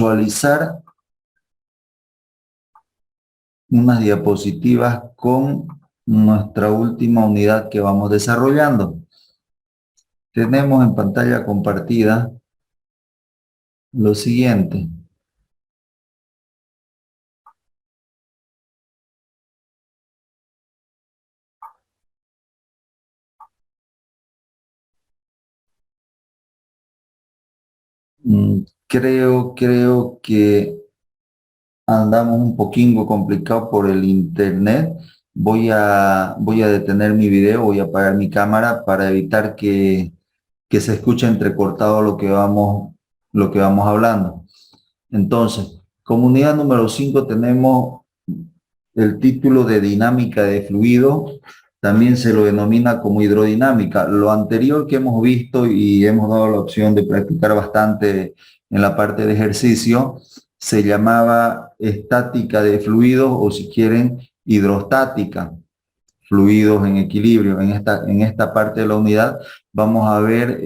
visualizar unas diapositivas con nuestra última unidad que vamos desarrollando. Tenemos en pantalla compartida lo siguiente. Creo que andamos un poquito complicado por el internet. Voy a detener mi video, voy a apagar mi cámara para evitar que se escuche entrecortado lo que vamos hablando. Entonces, comunidad número 5 tenemos el título de dinámica de fluido. También se lo denomina como hidrodinámica. Lo anterior que hemos visto y hemos dado la opción de practicar bastante en la parte de ejercicio, se llamaba estática de fluidos o, si quieren, hidrostática, fluidos en equilibrio. En esta parte de la unidad vamos a ver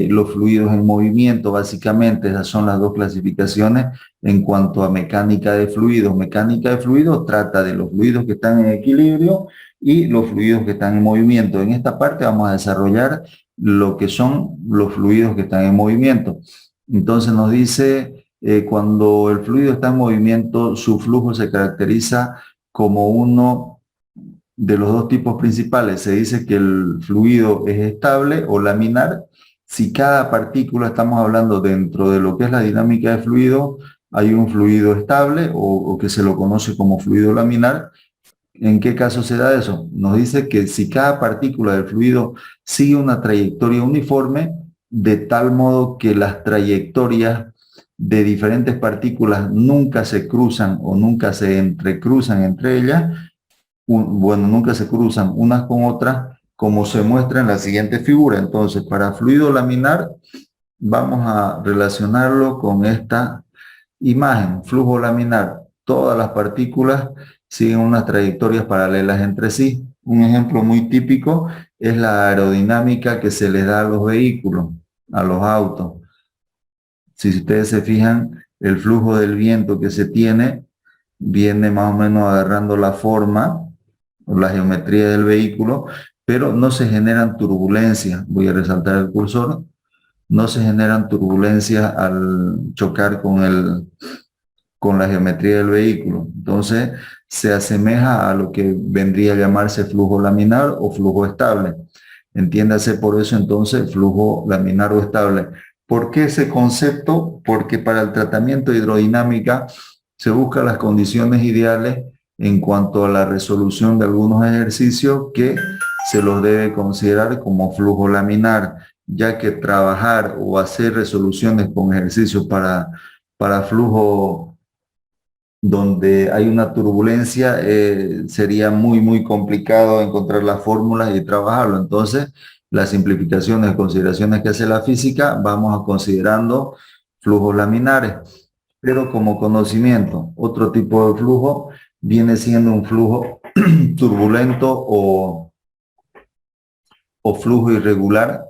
los fluidos en movimiento. Básicamente esas son las dos clasificaciones en cuanto a mecánica de fluidos. Mecánica de fluidos trata de los fluidos que están en equilibrio y los fluidos que están en movimiento. En esta parte vamos a desarrollar lo que son los fluidos que están en movimiento. Entonces nos dice, cuando el fluido está en movimiento, su flujo se caracteriza como uno de los dos tipos principales. Se dice que el fluido es estable o laminar. Si cada partícula, estamos hablando dentro de lo que es la dinámica de fluido, hay un fluido estable o que se lo conoce como fluido laminar. ¿En qué caso se da eso? Nos dice que si cada partícula del fluido sigue una trayectoria uniforme, de tal modo que las trayectorias de diferentes partículas nunca se cruzan o nunca se entrecruzan entre ellas, nunca se cruzan unas con otras, como se muestra en la siguiente figura. Entonces, para fluido laminar, vamos a relacionarlo con esta imagen. Flujo laminar, todas las partículas siguen unas trayectorias paralelas entre sí. Un ejemplo muy típico es la aerodinámica que se les da a los vehículos, a los autos. Si ustedes se fijan, el flujo del viento que se tiene viene más o menos agarrando la forma o la geometría del vehículo, pero no se generan turbulencias. Voy a resaltar el cursor. No se generan turbulencias al chocar con la geometría del vehículo. Entonces, se asemeja a lo que vendría a llamarse flujo laminar o flujo estable. Entiéndase por eso entonces flujo laminar o estable. ¿Por qué ese concepto? Porque para el tratamiento de hidrodinámica se buscan las condiciones ideales en cuanto a la resolución de algunos ejercicios que se los debe considerar como flujo laminar, ya que trabajar o hacer resoluciones con ejercicios para flujo donde hay una turbulencia, sería muy complicado encontrar las fórmulas y trabajarlo. Entonces, las simplificaciones, consideraciones que hace la física, vamos a considerando flujos laminares. Pero como conocimiento, otro tipo de flujo viene siendo un flujo turbulento o flujo irregular,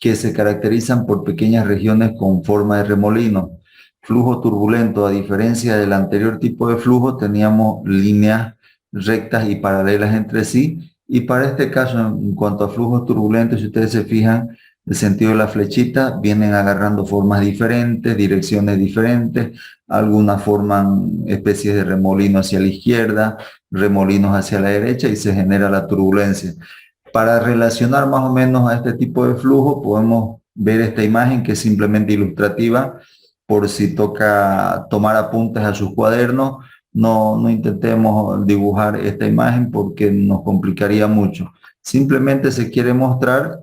que se caracterizan por pequeñas regiones con forma de remolino. Flujo turbulento, a diferencia del anterior tipo de flujo, teníamos líneas rectas y paralelas entre sí. Y para este caso, en cuanto a flujos turbulentos, si ustedes se fijan, el sentido de la flechita, vienen agarrando formas diferentes, direcciones diferentes. Algunas forman especies de remolino hacia la izquierda, remolinos hacia la derecha y se genera la turbulencia. Para relacionar más o menos a este tipo de flujo, podemos ver esta imagen que es simplemente ilustrativa, por si toca tomar apuntes a sus cuadernos. No intentemos dibujar esta imagen porque nos complicaría mucho. Simplemente se quiere mostrar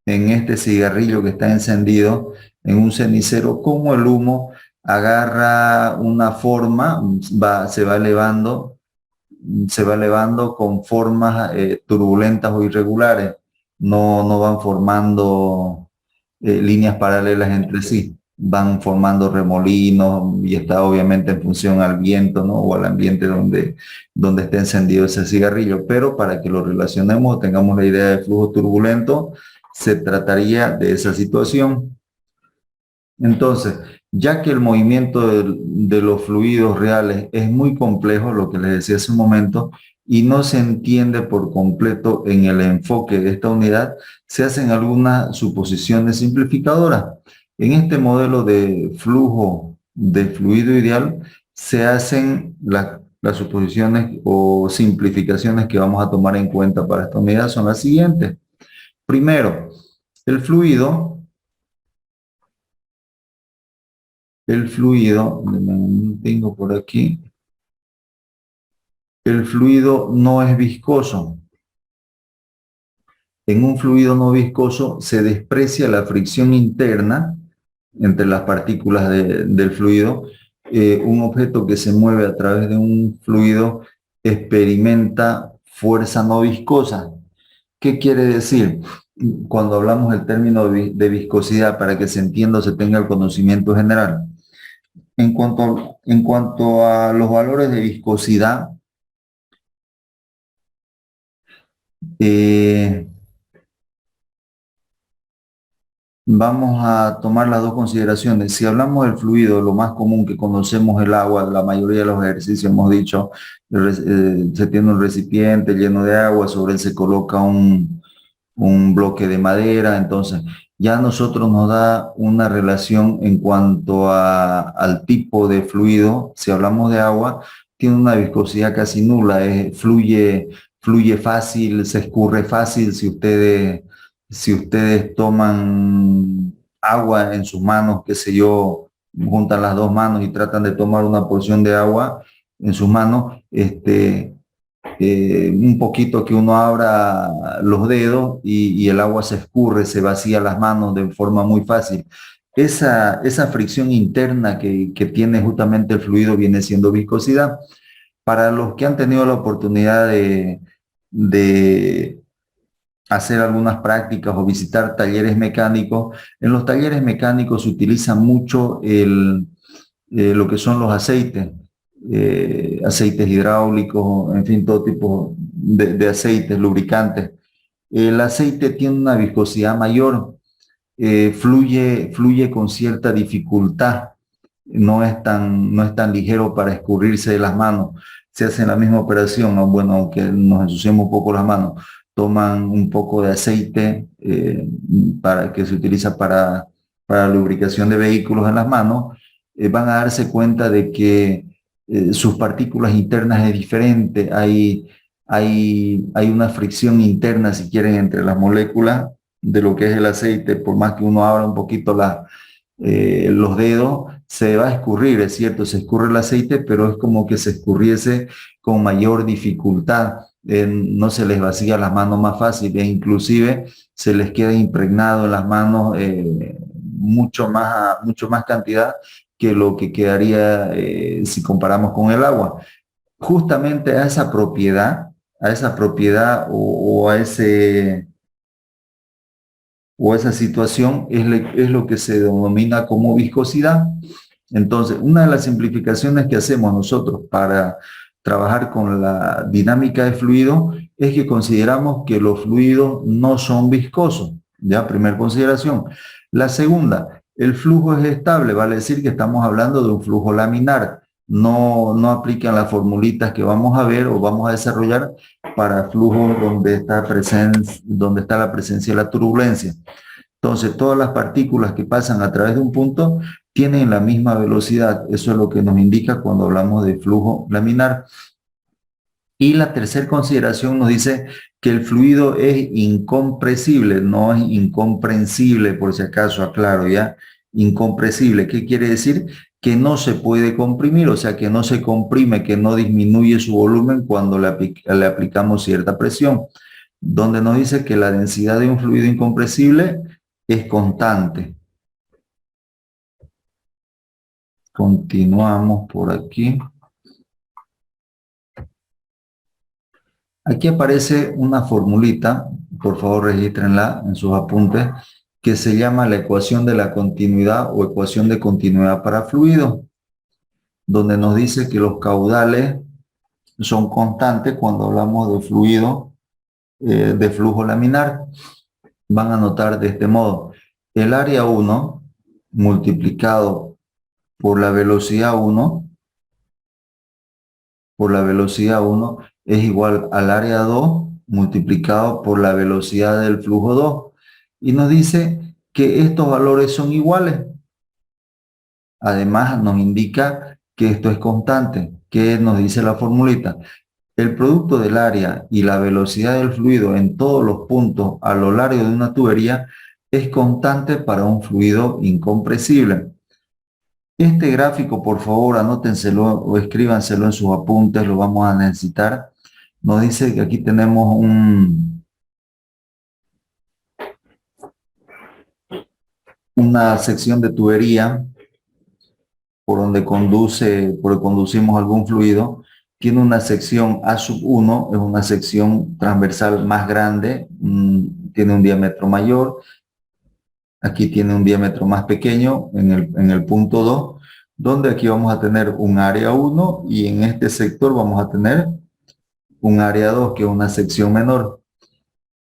en este cigarrillo que está encendido en un cenicero cómo el humo agarra una forma, se va elevando con formas turbulentas o irregulares. No van formando líneas paralelas entre sí, van formando remolinos y está obviamente en función al viento, ¿no? O al ambiente donde esté encendido ese cigarrillo. Pero para que lo relacionemos, tengamos la idea de flujo turbulento, se trataría de esa situación. Entonces, ya que el movimiento de los fluidos reales es muy complejo, lo que les decía hace un momento, y no se entiende por completo en el enfoque de esta unidad, se hacen algunas suposiciones simplificadoras. En este modelo de flujo de fluido ideal, se hacen las suposiciones o simplificaciones que vamos a tomar en cuenta para esta unidad son las siguientes. Primero, el fluido tengo por aquí, el fluido no es viscoso. En un fluido no viscoso se desprecia la fricción interna entre las partículas del fluido. Un objeto que se mueve a través de un fluido experimenta fuerza no viscosa. ¿Qué quiere decir? Cuando hablamos del término de viscosidad, para que se entienda o se tenga el conocimiento general. En cuanto a los valores de viscosidad, eh, vamos a tomar las dos consideraciones. Si hablamos del fluido, lo más común que conocemos el agua, la mayoría de los ejercicios hemos dicho, se tiene un recipiente lleno de agua, sobre él se coloca un bloque de madera, entonces ya a nosotros nos da una relación en cuanto al tipo de fluido. Si hablamos de agua, tiene una viscosidad casi nula, fluye fácil, se escurre fácil. Si ustedes toman agua en sus manos, qué sé yo, juntan las dos manos y tratan de tomar una porción de agua en sus manos, un poquito que uno abra los dedos y el agua se escurre, se vacía las manos de forma muy fácil. Esa fricción interna que tiene justamente el fluido viene siendo viscosidad. Para los que han tenido la oportunidad de hacer algunas prácticas o visitar talleres mecánicos, en los talleres mecánicos se utiliza mucho lo que son los aceites, aceites hidráulicos, en fin, todo tipo de aceites, lubricantes. El aceite tiene una viscosidad mayor, fluye con cierta dificultad, no es tan ligero para escurrirse de las manos. Se hace la misma operación, ¿no? Bueno, aunque nos ensuciemos un poco las manos, toman un poco de aceite que se utiliza para lubricación de vehículos en las manos, van a darse cuenta de que sus partículas internas es diferente, hay una fricción interna, si quieren, entre las moléculas de lo que es el aceite. Por más que uno abra un poquito los dedos, se va a escurrir, es cierto, se escurre el aceite, pero es como que se escurriese con mayor dificultad. No se les vacía las manos más fácil, e inclusive se les queda impregnado en las manos mucho más cantidad que lo que quedaría si comparamos con el agua. Justamente a esa propiedad o esa situación es lo que se denomina como viscosidad. Entonces, una de las simplificaciones que hacemos nosotros para trabajar con la dinámica de fluido es que consideramos que los fluidos no son viscosos. Ya, primera consideración. La segunda, el flujo es estable, vale decir que estamos hablando de un flujo laminar. No aplican las formulitas que vamos a ver o vamos a desarrollar para flujos donde está la presencia de la turbulencia. Entonces, todas las partículas que pasan a través de un punto tienen la misma velocidad. Eso es lo que nos indica cuando hablamos de flujo laminar. Y la tercera consideración nos dice que el fluido es incompresible, no es incomprensible, por si acaso aclaro ya. Incompresible, ¿qué quiere decir? Que no se puede comprimir, o sea, que no se comprime, que no disminuye su volumen cuando le aplicamos cierta presión. Donde nos dice que la densidad de un fluido incompresible es constante. Continuamos por aquí. Aquí aparece una formulita, por favor regístrenla en sus apuntes, que se llama la ecuación de la continuidad o ecuación de continuidad para fluidos, donde nos dice que los caudales son constantes cuando hablamos de fluido, de flujo laminar. van a notar de este modo. El área 1 multiplicado por la velocidad 1, es igual al área 2 multiplicado por la velocidad del flujo 2. Y nos dice que estos valores son iguales. Además nos indica que esto es constante. ¿Qué nos dice la formulita? El producto del área y la velocidad del fluido en todos los puntos a lo largo de una tubería es constante para un fluido incompresible. Este gráfico, por favor, anótenselo o escríbanselo en sus apuntes, lo vamos a necesitar. Nos dice que aquí tenemos una sección de tubería por donde conducimos algún fluido. Tiene una sección A1, es una sección transversal más grande, tiene un diámetro mayor. Aquí tiene un diámetro más pequeño en el punto 2, donde aquí vamos a tener un área 1 y en este sector vamos a tener un área 2, que es una sección menor.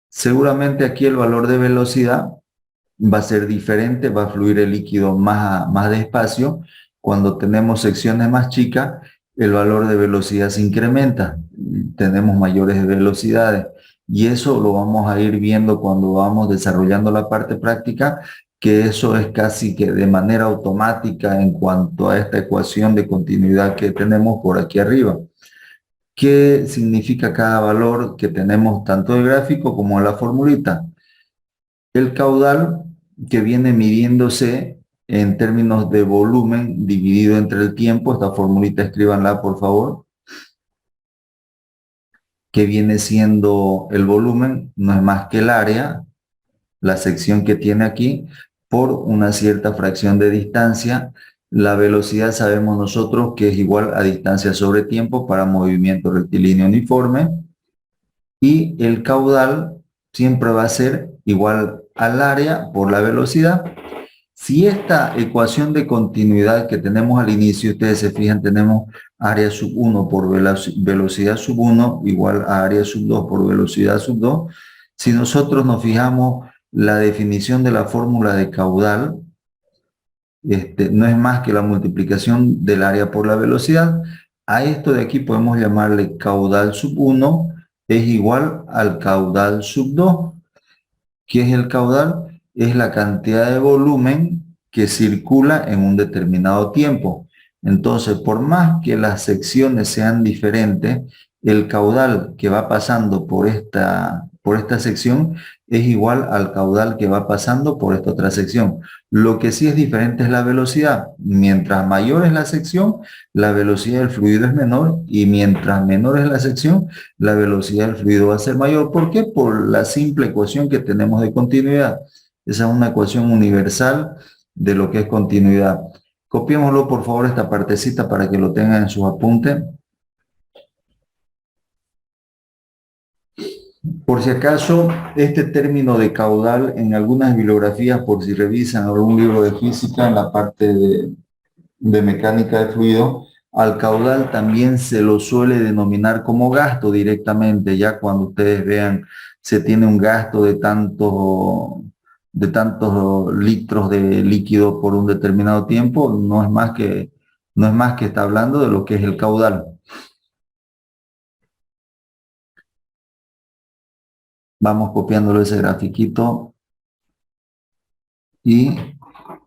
Seguramente aquí el valor de velocidad va a ser diferente, va a fluir el líquido más despacio. Cuando tenemos secciones más chicas, el valor de velocidad se incrementa, tenemos mayores velocidades. Y eso lo vamos a ir viendo cuando vamos desarrollando la parte práctica, que eso es casi que de manera automática en cuanto a esta ecuación de continuidad que tenemos por aquí arriba. ¿Qué significa cada valor que tenemos tanto el gráfico como en la formulita? El caudal que viene midiéndose en términos de volumen dividido entre el tiempo, esta formulita escríbanla por favor, que viene siendo el volumen, no es más que el área, la sección que tiene aquí, por una cierta fracción de distancia. La velocidad sabemos nosotros que es igual a distancia sobre tiempo para movimiento rectilíneo uniforme. Y el caudal siempre va a ser igual al área por la velocidad. Si esta ecuación de continuidad que tenemos al inicio, ustedes se fijan, tenemos área sub 1 por velocidad sub 1 igual a área sub 2 por velocidad sub 2. Si nosotros nos fijamos la definición de la fórmula de caudal, no es más que la multiplicación del área por la velocidad. A esto de aquí podemos llamarle caudal sub 1 es igual al caudal sub 2. ¿Qué es el caudal? Es la cantidad de volumen que circula en un determinado tiempo. Entonces, por más que las secciones sean diferentes, el caudal que va pasando por esta sección es igual al caudal que va pasando por esta otra sección. Lo que sí es diferente es la velocidad. Mientras mayor es la sección, la velocidad del fluido es menor, y mientras menor es la sección, la velocidad del fluido va a ser mayor. ¿Por qué? Por la simple ecuación que tenemos de continuidad. Esa es una ecuación universal de lo que es continuidad. Copiémoslo por favor esta partecita para que lo tengan en sus apuntes. Por si acaso, este término de caudal en algunas bibliografías, por si revisan algún libro de física en la parte de mecánica de fluido, al caudal también se lo suele denominar como gasto directamente. Ya cuando ustedes vean se tiene un gasto de tantos litros de líquido por un determinado tiempo, no es más que está hablando de lo que es el caudal. Vamos copiándolo ese grafiquito y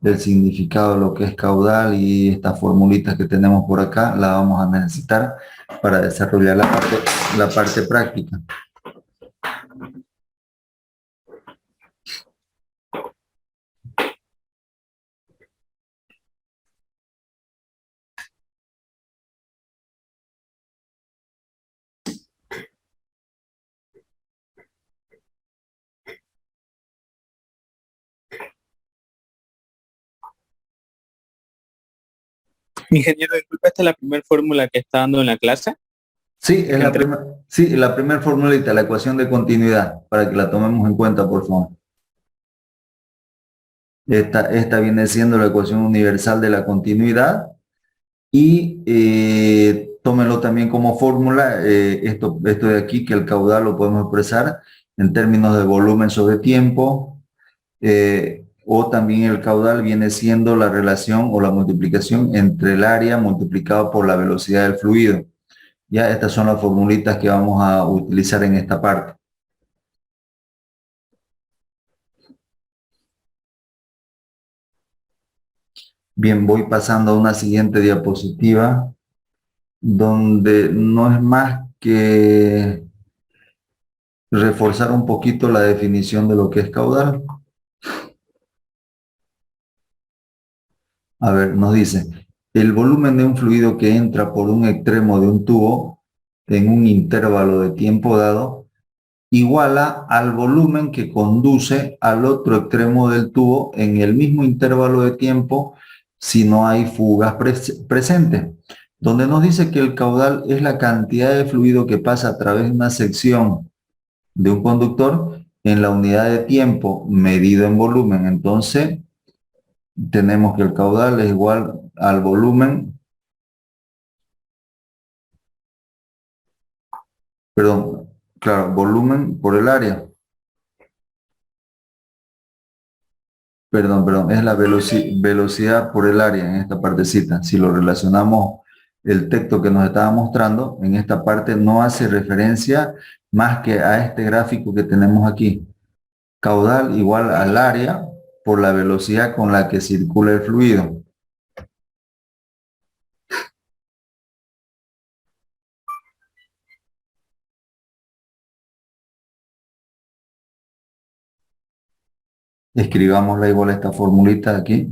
el significado de lo que es caudal y estas formulitas que tenemos por acá la vamos a necesitar para desarrollar la parte práctica. Ingeniero, disculpa, esta es la primera fórmula que está dando en la clase. Sí, es la primera formulita, la ecuación de continuidad, para que la tomemos en cuenta, por favor. Esta viene siendo la ecuación universal de la continuidad y tómenlo también como fórmula, esto de aquí, que el caudal lo podemos expresar en términos de volumen sobre tiempo, o también el caudal viene siendo la relación o la multiplicación entre el área multiplicado por la velocidad del fluido. Ya estas son las formulitas que vamos a utilizar en esta parte. Bien, voy pasando a una siguiente diapositiva donde no es más que reforzar un poquito la definición de lo que es caudal. A ver, nos dice, el volumen de un fluido que entra por un extremo de un tubo en un intervalo de tiempo dado iguala al volumen que conduce al otro extremo del tubo en el mismo intervalo de tiempo si no hay fugas presentes. Donde nos dice que el caudal es la cantidad de fluido que pasa a través de una sección de un conductor en la unidad de tiempo medido en volumen. Entonces, tenemos que el caudal es igual al volumen, perdón, claro, volumen por el área. Perdón, es la velocidad por el área en esta partecita. Si lo relacionamos el texto que nos estaba mostrando, en esta parte no hace referencia más que a este gráfico que tenemos aquí. Caudal igual al área por la velocidad con la que circula el fluido. Escribámosla igual a esta formulita de aquí.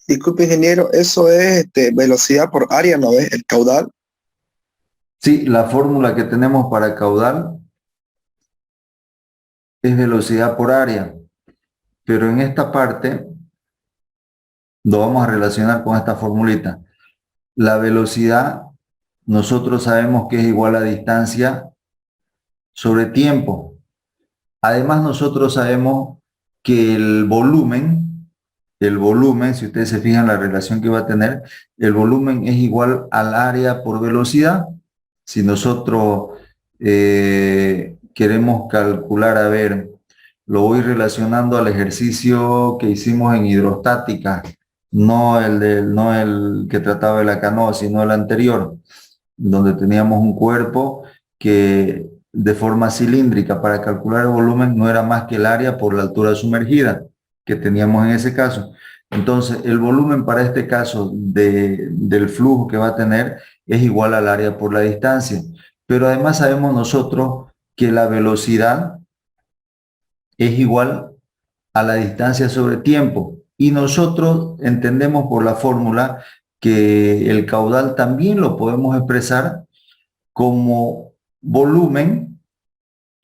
Disculpe, ingeniero, eso es velocidad por área, ¿no es? El caudal. Sí, la fórmula que tenemos para caudal es velocidad por área, pero en esta parte lo vamos a relacionar con esta formulita. La velocidad, nosotros sabemos que es igual a distancia sobre tiempo. Además, nosotros sabemos que el volumen, si ustedes se fijan la relación que va a tener, el volumen es igual al área por velocidad. Si nosotros queremos calcular, a ver, lo voy relacionando al ejercicio que hicimos en hidrostática, no el que trataba de la canoa, sino el anterior, donde teníamos un cuerpo que de forma cilíndrica para calcular el volumen no era más que el área por la altura sumergida que teníamos en ese caso. Entonces, el volumen para este caso del flujo que va a tener es igual al área por la distancia. Pero además sabemos nosotros que la velocidad es igual a la distancia sobre tiempo. Y nosotros entendemos por la fórmula que el caudal también lo podemos expresar como volumen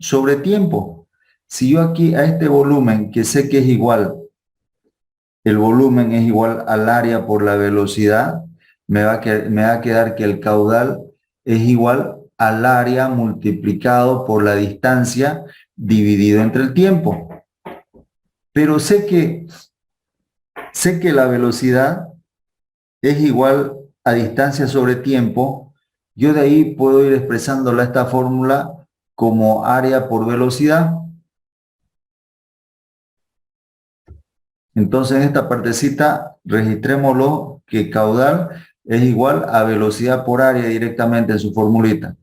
sobre tiempo. Si yo aquí a este volumen, que sé que es igual, el volumen es igual al área por la velocidad, me va a quedar que el caudal es igual al área multiplicado por la distancia dividido entre el tiempo. Pero sé que la velocidad es igual a distancia sobre tiempo. Yo de ahí puedo ir expresándola esta fórmula como área por velocidad. Entonces en esta partecita registrémoslo que caudal es igual a velocidad por área directamente en su formulita.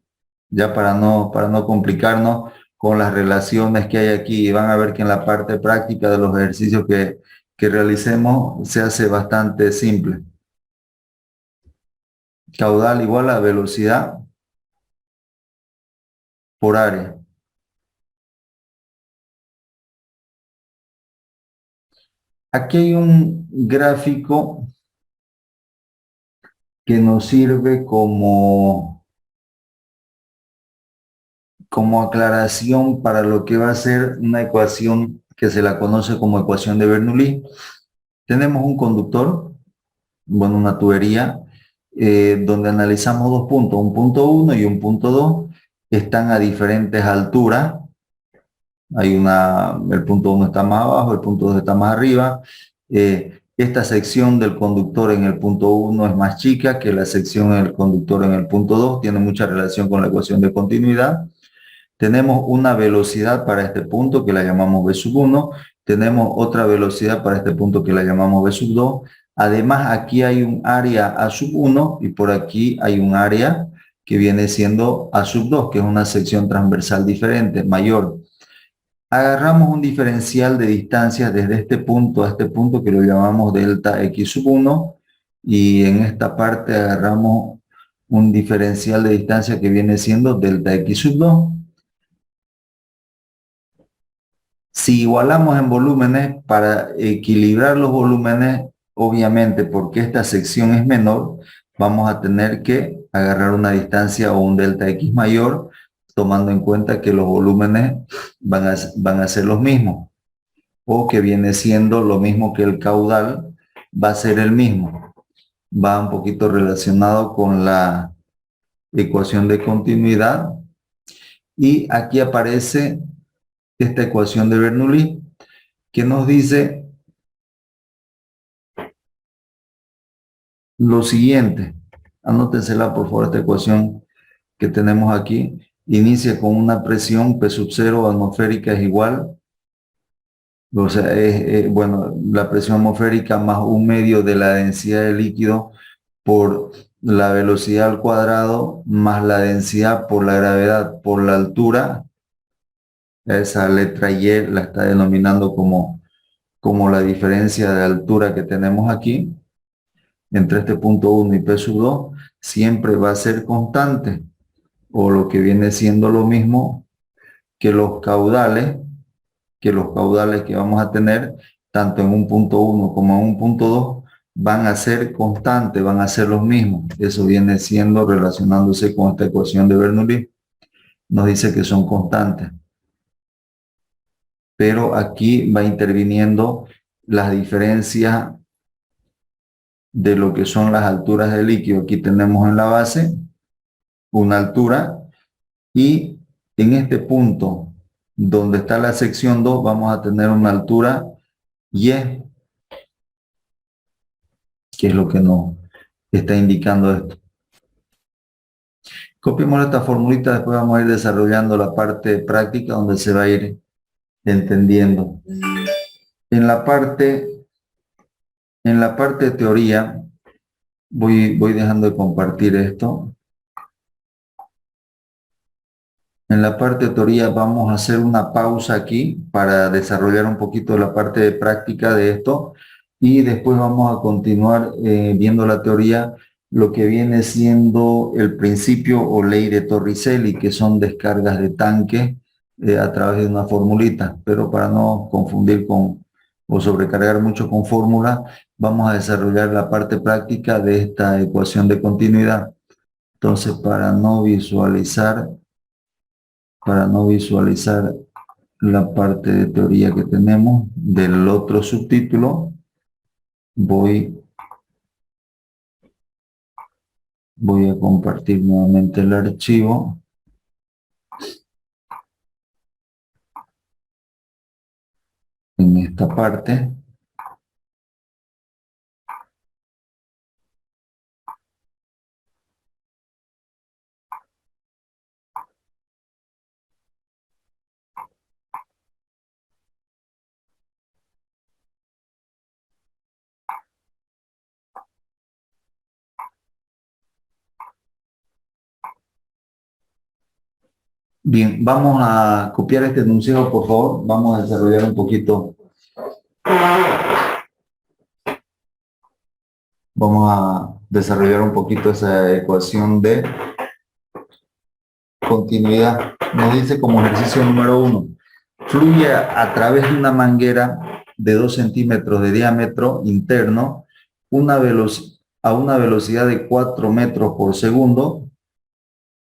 Ya para no complicarnos con las relaciones que hay aquí. Van a ver que en la parte práctica de los ejercicios que realicemos se hace bastante simple. Caudal igual a velocidad por área. Aquí hay un gráfico que nos sirve como aclaración para lo que va a ser una ecuación que se la conoce como ecuación de Bernoulli. Tenemos un conductor, bueno, una tubería, donde analizamos dos puntos, un punto 1 y un punto 2, están a diferentes alturas, Hay el punto 1 está más abajo, el punto 2 está más arriba. Esta sección del conductor en el punto 1 es más chica que la sección del conductor en el punto 2. Tiene mucha relación con la ecuación de continuidad. Tenemos una velocidad para este punto que la llamamos v sub 1. Tenemos otra velocidad para este punto que la llamamos v sub 2. Además, aquí hay un área a sub 1 y por aquí hay un área que viene siendo a sub 2, que es una sección transversal diferente, mayor. Agarramos un diferencial de distancia desde este punto a este punto que lo llamamos delta x sub 1 y en esta parte agarramos un diferencial de distancia que viene siendo delta x sub 2. Si igualamos en volúmenes, para equilibrar los volúmenes, obviamente porque esta sección es menor, vamos a tener que agarrar una distancia o un delta x mayor, tomando en cuenta que los volúmenes van a ser los mismos, o que viene siendo lo mismo que el caudal, va a ser el mismo. Va un poquito relacionado con la ecuación de continuidad. Y aquí aparece esta ecuación de Bernoulli, que nos dice lo siguiente. Anótensela, por favor, esta ecuación que tenemos aquí. Inicia con una presión P sub 0 atmosférica es igual. O sea, bueno, la presión atmosférica más un medio de la densidad del líquido por la velocidad al cuadrado más la densidad por la gravedad por la altura. Esa letra Y la está denominando como la diferencia de altura que tenemos aquí entre este punto 1 y P sub 2, siempre va a ser constante, o lo que viene siendo lo mismo que los caudales que vamos a tener, tanto en un punto 1 como en un punto 2, van a ser constantes, van a ser los mismos. Eso viene siendo relacionándose con esta ecuación de Bernoulli. Nos dice que son constantes. Pero aquí va interviniendo las diferencias de lo que son las alturas del líquido. Aquí tenemos en la base una altura y en este punto donde está la sección 2 vamos a tener una altura Y, que es lo que nos está indicando esto. Copiemos esta formulita, después vamos a ir desarrollando la parte práctica donde se va a ir entendiendo. En la parte de teoría, voy dejando de compartir esto. En la parte de teoría vamos a hacer una pausa aquí para desarrollar un poquito la parte de práctica de esto y después vamos a continuar viendo la teoría, lo que viene siendo el principio o ley de Torricelli, que son descargas de tanque a través de una formulita, pero para no confundir o sobrecargar mucho con fórmula, vamos a desarrollar la parte práctica de esta ecuación de continuidad. Entonces, para no visualizar la parte de teoría que tenemos del otro subtítulo, voy a compartir nuevamente el archivo. En esta parte. Bien, vamos a copiar este enunciado, por favor. Vamos a desarrollar un poquito. Vamos a desarrollar un poquito esa ecuación de continuidad. Nos dice como ejercicio número 1, fluye a través de una manguera de 2 centímetros de diámetro interno a una velocidad de 4 metros por segundo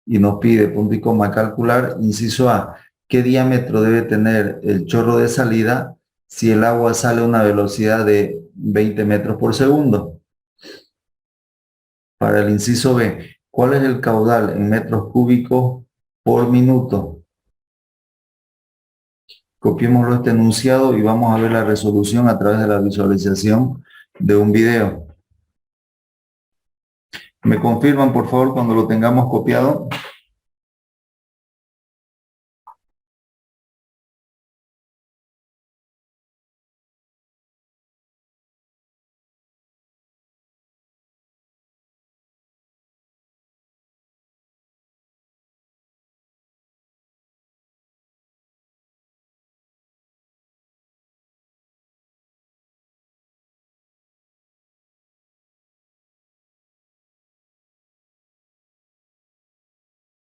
y nos pide punto y coma calcular, inciso A, ¿qué diámetro debe tener el chorro de salida si el agua sale a una velocidad de 20 metros por segundo? Para el inciso B, ¿cuál es el caudal en metros cúbicos por minuto? copiémoslo este enunciado y vamos a ver la resolución a través de la visualización de un video. ¿Me confirman, por favor, cuando lo tengamos copiado?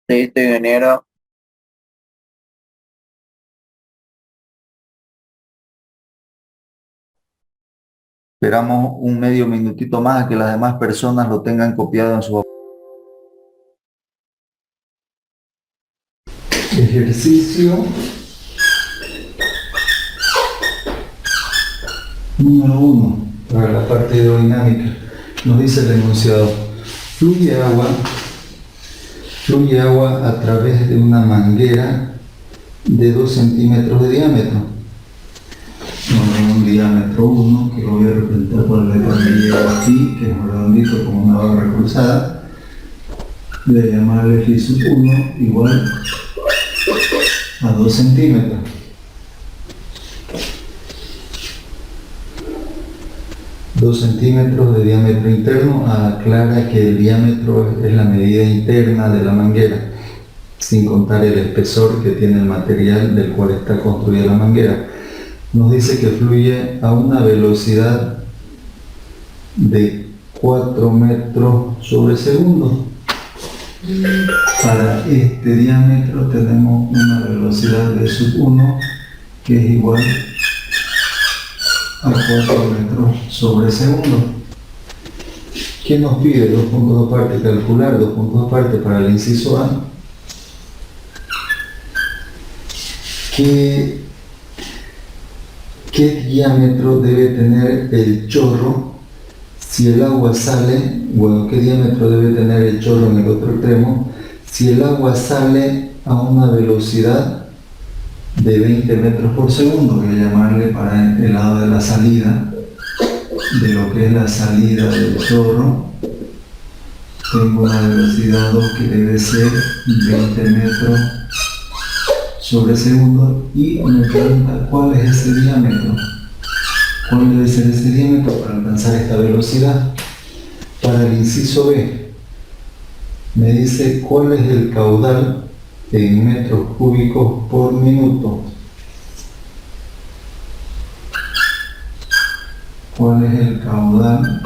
Listo, ingeniero. Esperamos un medio minutito más a que las demás personas lo tengan copiado en su ejercicio número 1 para la parte hidrodinámica. Nos dice el enunciado: fluye agua a través de una manguera de 2 centímetros de diámetro. Nos da un diámetro 1, que lo voy a representar por la letra griega phi, que es un redondito como una barra cruzada. Voy a llamarle phi sub 1 igual a 2 centímetros. Dos centímetros de diámetro interno. Aclara que el diámetro es la medida interna de la manguera, sin contar el espesor que tiene el material del cual está construida la manguera. Nos dice que fluye a una velocidad de 4 metros sobre segundo. Para este diámetro tenemos una velocidad de sub 1 que es igual a 4 metros sobre segundo. ¿Qué nos pide? 2 puntos aparte, calcular 2 puntos aparte para el inciso A. ¿Qué diámetro debe tener el chorro si el agua sale? Bueno, ¿qué diámetro debe tener el chorro en el otro extremo si el agua sale a una velocidad de 20 metros por segundo? Voy a llamarle para el lado de la salida, de lo que es la salida del chorro. Tengo una velocidad 2 que debe ser 20 metros sobre segundo, y me pregunta cuál es ese diámetro. ¿Cuál debe ser ese diámetro para alcanzar esta velocidad? Para el inciso B, me dice cuál es el caudal en metros cúbicos por minuto. ¿Cuál es el caudal?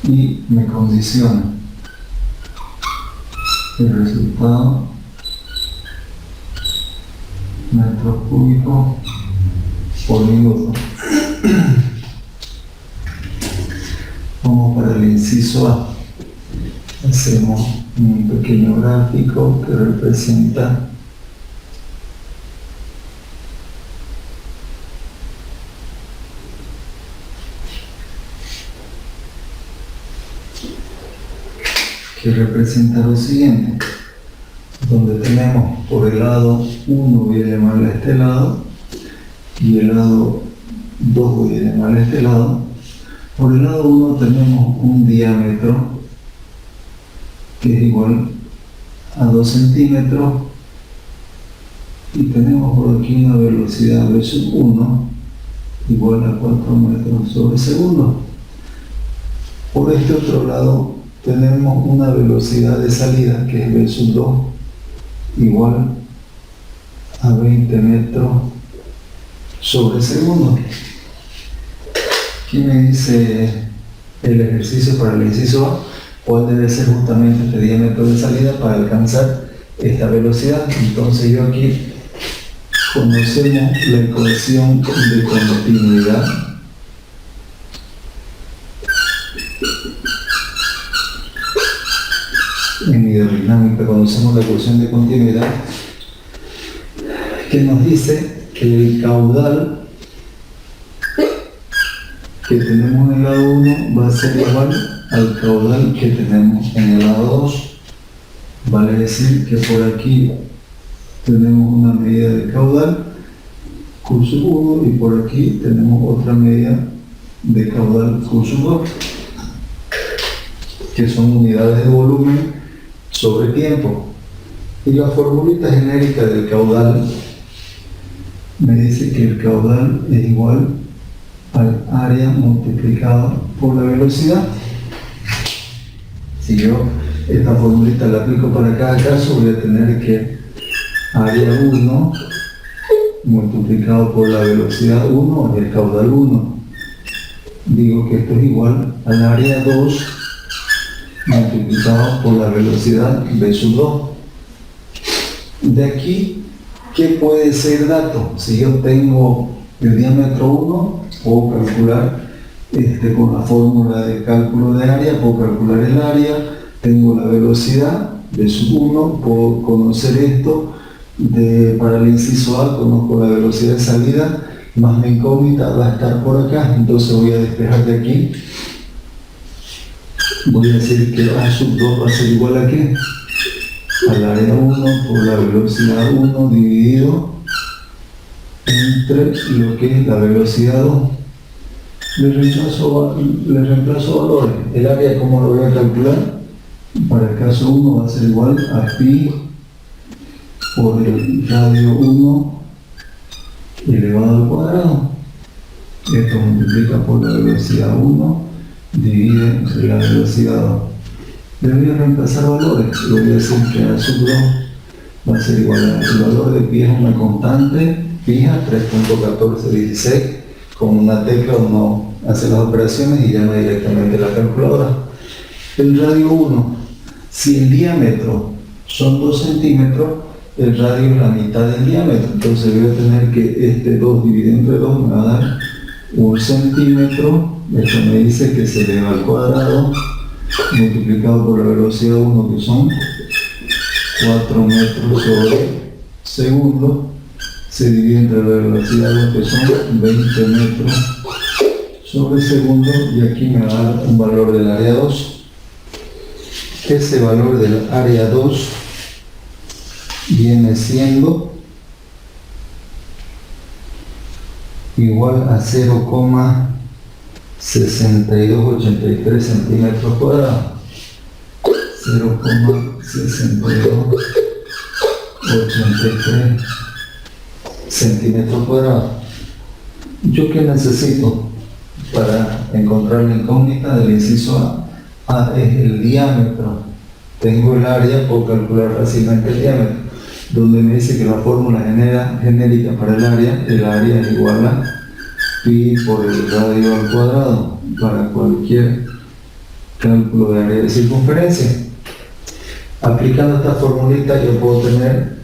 Y me condiciona el resultado, metros cúbicos por minuto. Vamos para el inciso A. Hacemos un pequeño gráfico que representa lo siguiente, donde tenemos por el lado 1, voy a llamarle a este lado, y el lado 2 voy a llamarle a este lado. Por el lado 1 tenemos un diámetro que es igual a 2 centímetros, y tenemos por aquí una velocidad v sub 1 igual a 4 metros sobre segundo. Por este otro lado tenemos una velocidad de salida que es v sub 2 igual a 20 metros sobre segundo. Aquí me dice el ejercicio para el inciso A cuál debe ser justamente este diámetro de salida para alcanzar esta velocidad. Entonces yo aquí conocemos la ecuación de continuidad. En hidrodinámica conocemos la ecuación de continuidad, que nos dice que el caudal que tenemos en el lado 1 va a ser igual al caudal que tenemos en el lado 2. Vale decir que por aquí tenemos una medida de caudal, curso 1, y por aquí tenemos otra medida de caudal, curso 2, que son unidades de volumen sobre tiempo. Y la formulita genérica del caudal me dice que el caudal es igual al área multiplicado por la velocidad. Si yo esta formulita la aplico para cada caso, voy a tener que área 1 multiplicado por la velocidad 1 es el caudal 1. Digo que esto es igual al área 2 multiplicado por la velocidad v sub 2. De aquí, ¿qué puede ser dato? Si yo tengo el diámetro 1, puedo calcular con la fórmula de cálculo de área, puedo calcular el área, tengo la velocidad v sub 1, puedo conocer esto, para el inciso A conozco la velocidad de salida, más mi incógnita va a estar por acá, entonces voy a despejar de aquí. Voy a decir que A sub 2 va a ser igual a ¿qué? Al área 1 por la velocidad 1 dividido entre lo que es la velocidad 2. Le reemplazo valores. El área, ¿cómo lo voy a calcular? Para el caso 1 va a ser igual a pi por el radio 1 elevado al cuadrado. Esto multiplica por la velocidad 1 divide entre la velocidad 2. Le voy a reemplazar valores. Le voy a decir que A sub 2 va a ser igual a el valor de pi es una constante fija, 3.1416. Con una tecla uno hace las operaciones y llama directamente a la calculadora. El radio 1, si el diámetro son 2 centímetros, el radio es la mitad del diámetro. Entonces voy a tener que este 2 dividido entre 2 me va a dar 1 centímetro. Esto me dice que se eleva al cuadrado multiplicado por la velocidad 1, que son 4 metros sobre segundo, se divide entre la velocidad 2, que son 20 metros sobre segundo, y aquí me va a dar un valor del área 2. Ese valor del área 2 viene siendo igual a 0,6283 centímetros cuadrados. 0,6283 centímetros cuadrados. ¿Yo qué necesito para encontrar la incógnita del inciso A? A es el diámetro. Tengo el área, puedo calcular fácilmente el diámetro. Donde me dice que la fórmula genérica para el área es igual a pi por el radio al cuadrado para cualquier cálculo de área de circunferencia. Aplicando esta formulita yo puedo tener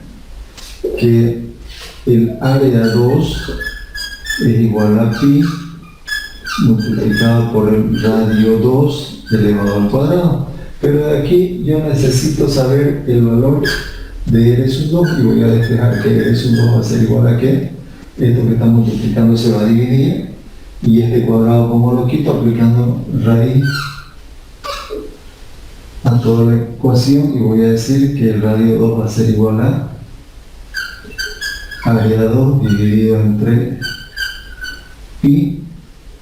que el área 2 es igual a pi multiplicado por el radio 2 elevado al cuadrado. Pero de aquí yo necesito saber el valor de R sub 2 y voy a despejar que R sub 2 va a ser igual a que esto que está multiplicando se va a dividir y este cuadrado, como lo quito, aplicando raíz a toda la ecuación, y voy a decir que el radio 2 va a ser igual a área 2 dividido entre pi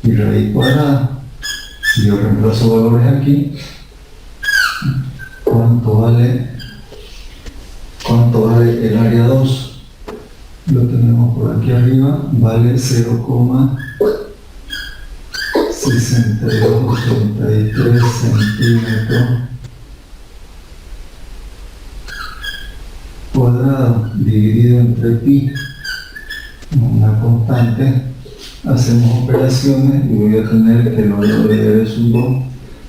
y raíz cuadrada. Si yo reemplazo valores aquí, ¿cuánto vale el área 2? Lo tenemos por aquí arriba, vale 0,6283 centímetros cuadrado dividido entre pi, una constante. Hacemos operaciones y voy a tener que el valor de R sub 2.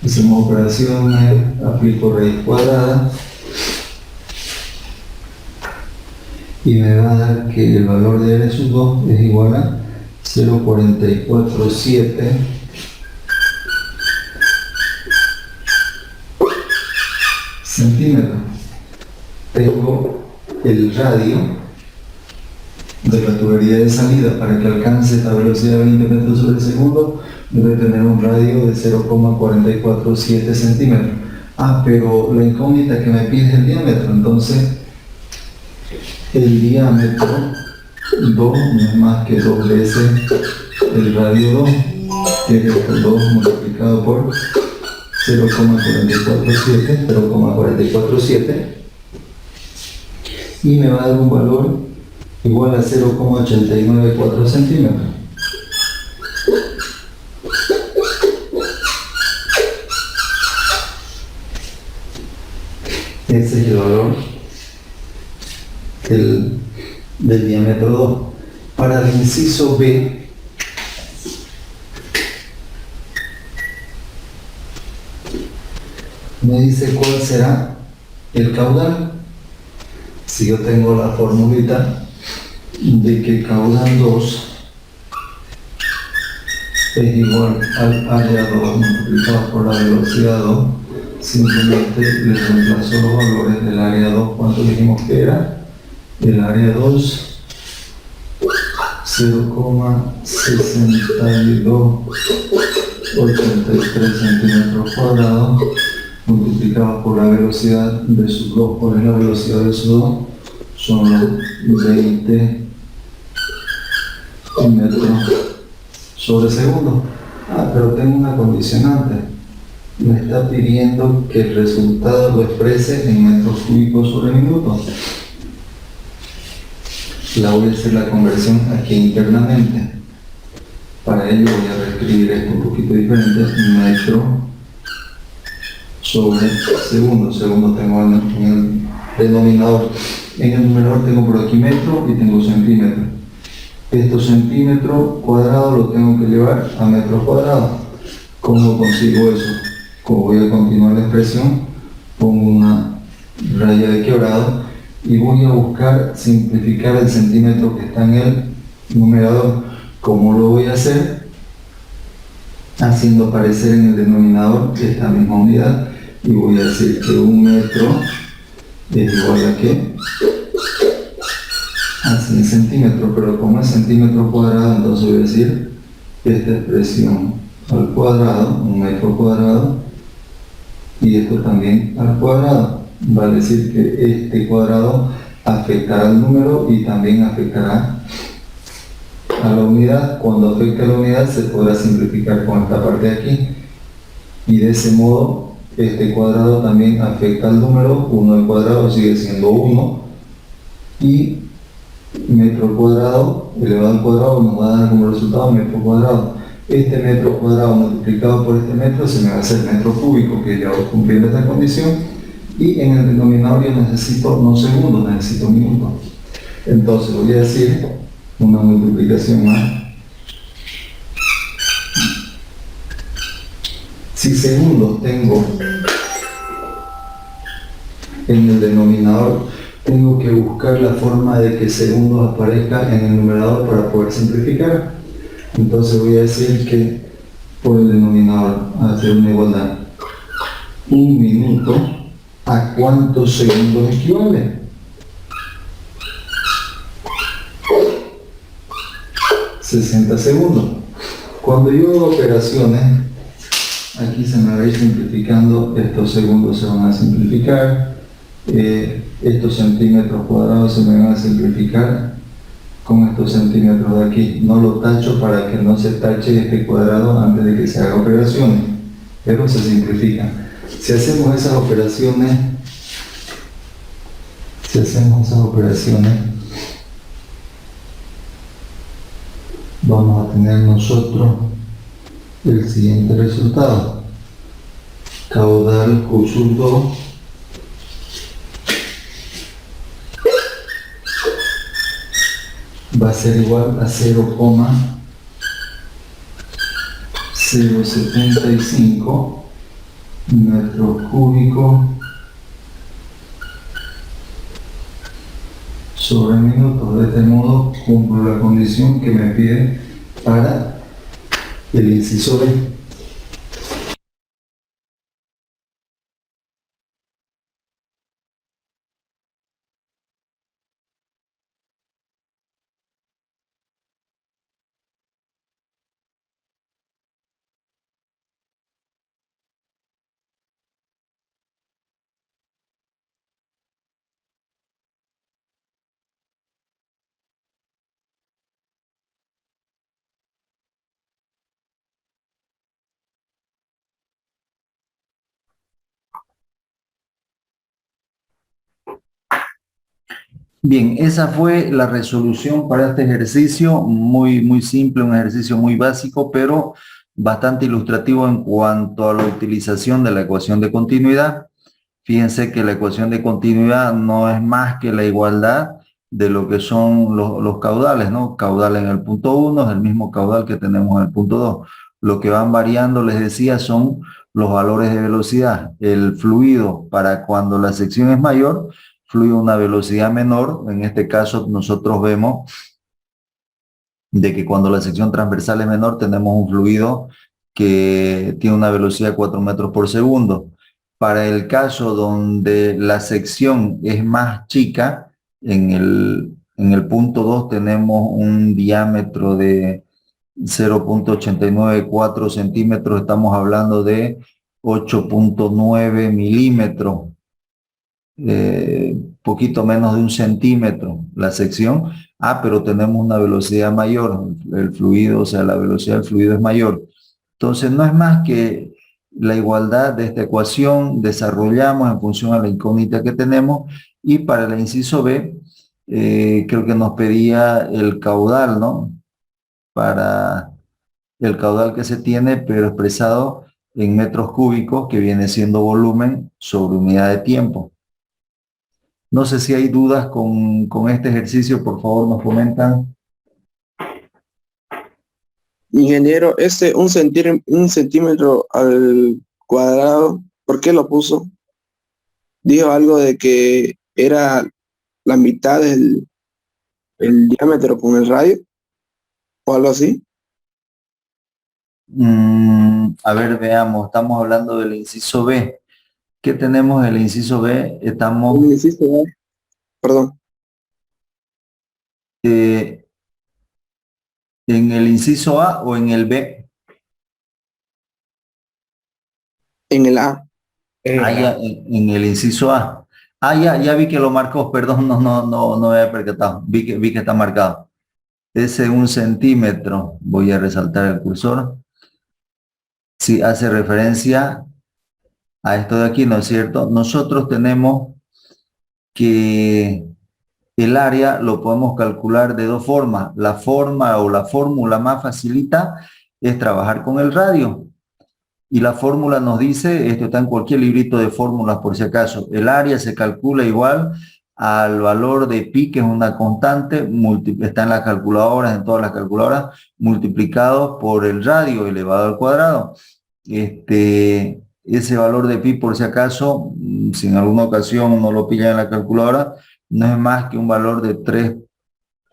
Hacemos operaciones, aplico raíz cuadrada y me va a dar que el valor de R sub 2 es igual a 0,447 centímetros. Tengo el radio de la tubería de salida. Para que alcance esta velocidad de 20 metros sobre segundo debe tener un radio de 0,447 centímetros. Ah, pero la incógnita que me pide es el diámetro, entonces el diámetro 2 no es más que 2 veces el radio 2, que es el 2 multiplicado por 0,447, 0,447, y me va a dar un valor igual a 0,894 centímetros. Ese es el valor del diámetro 2. Para el inciso B, me dice cuál será el caudal. Si yo tengo la formulita de que caudal 2 es igual al área 2 multiplicado por la velocidad 2, simplemente le reemplazo los valores del área 2. ¿Cuánto dijimos que era? El área 2, 0,6283 centímetros cuadrados, multiplicado por la velocidad de sub 2, ¿cuál es la velocidad de sub 2? Son los 20 metros sobre segundo. Ah, pero tengo una condicionante. Me está pidiendo que el resultado lo exprese en metros cúbicos sobre minuto. Voy a hacer la conversión aquí internamente. Para ello voy a reescribir esto un poquito diferente. Metro sobre segundo. Segundo tengo en el denominador. En el numerador tengo por aquí metro y tengo centímetro. Estos centímetros cuadrados los tengo que llevar a metros cuadrados. ¿Cómo consigo eso? Como voy a continuar la expresión, pongo una raya de quebrado y voy a buscar simplificar el centímetro que está en el numerador. ¿Cómo lo voy a hacer? Haciendo aparecer en el denominador esta misma unidad, y voy a decir que un metro es igual a ¿qué? A 100 centímetros, pero como es centímetro cuadrado, entonces voy a decir esta expresión al cuadrado, un metro cuadrado, y esto también al cuadrado. Va a decir que este cuadrado afectará al número y también afectará a la unidad. Cuando afecte a la unidad se podrá simplificar con esta parte de aquí, y de ese modo este cuadrado también afecta al número. 1 al cuadrado sigue siendo 1, y metro cuadrado elevado al cuadrado nos va a dar como resultado metro cuadrado. Este metro cuadrado multiplicado por este metro se me va a hacer metro cúbico, que ya voy cumpliendo esta condición, y en el denominador yo necesito no segundos, necesito minutos. Entonces voy a decir una multiplicación más. Si segundos tengo en el denominador, tengo que buscar la forma de que segundos aparezca en el numerador para poder simplificar. Entonces voy a decir que por el denominador, hacer una igualdad. Un minuto, ¿a cuántos segundos equivale? 60 segundos. Cuando yo hago operaciones, aquí se me va a ir simplificando, estos segundos se van a simplificar, estos centímetros cuadrados se me van a simplificar con estos centímetros de aquí. No lo tacho para que no se tache este cuadrado antes de que se haga operaciones, pero se simplifica. Si hacemos esas operaciones, vamos a tener nosotros el siguiente resultado. Caudal Q sub 2 va a ser igual a 0,075 metros cúbicos sobre minutos. De este modo cumplo la condición que me pide para el inciso B. Bien, esa fue la resolución para este ejercicio, muy simple, un ejercicio muy básico, pero bastante ilustrativo en cuanto a la utilización de la ecuación de continuidad. Fíjense que la ecuación de continuidad no es más que la igualdad de lo que son los caudales, ¿no? Caudal en el punto 1 es el mismo caudal que tenemos en el punto 2. Lo que van variando, les decía, son los valores de velocidad. El fluido, para cuando la sección es mayor, fluye a una velocidad menor. En este caso, nosotros vemos de que cuando la sección transversal es menor, tenemos un fluido que tiene una velocidad de 4 metros por segundo. Para el caso donde la sección es más chica, en el punto 2 tenemos un diámetro de 0,894 centímetros, estamos hablando de 8,9 milímetros, poquito menos de un centímetro la sección. Pero tenemos una velocidad mayor, el fluido, o sea, la velocidad del fluido es mayor. Entonces, no es más que la igualdad de esta ecuación, desarrollamos en función a la incógnita que tenemos, y para el inciso B, creo que nos pedía el caudal, ¿no? Para el caudal que se tiene, pero expresado en metros cúbicos, que viene siendo volumen sobre unidad de tiempo. No sé si hay dudas con este ejercicio, por favor nos comentan. Ingeniero, un centímetro al cuadrado, ¿por qué lo puso? Dijo algo de que era la mitad del el diámetro con el radio, o algo así. A ver, veamos, estamos hablando del inciso B. ¿Qué tenemos en el inciso B? Estamos Perdón, en el inciso A o en el B. en el A. Ya, en el inciso A. Ya vi que lo marcó, perdón, no me había percatado. Vi que está marcado. Ese 1 centímetro, voy a resaltar el cursor. Si hace referencia a esto de aquí, ¿no es cierto? Nosotros tenemos que el área lo podemos calcular de dos formas. La forma o la fórmula más facilita es trabajar con el radio. Y la fórmula nos dice, esto está en cualquier librito de fórmulas por si acaso, el área se calcula igual al valor de pi, que es una constante, está en las calculadoras, en todas las calculadoras, multiplicado por el radio elevado al cuadrado. Ese valor de pi, por si acaso, si en alguna ocasión no lo pillan en la calculadora, no es más que un valor de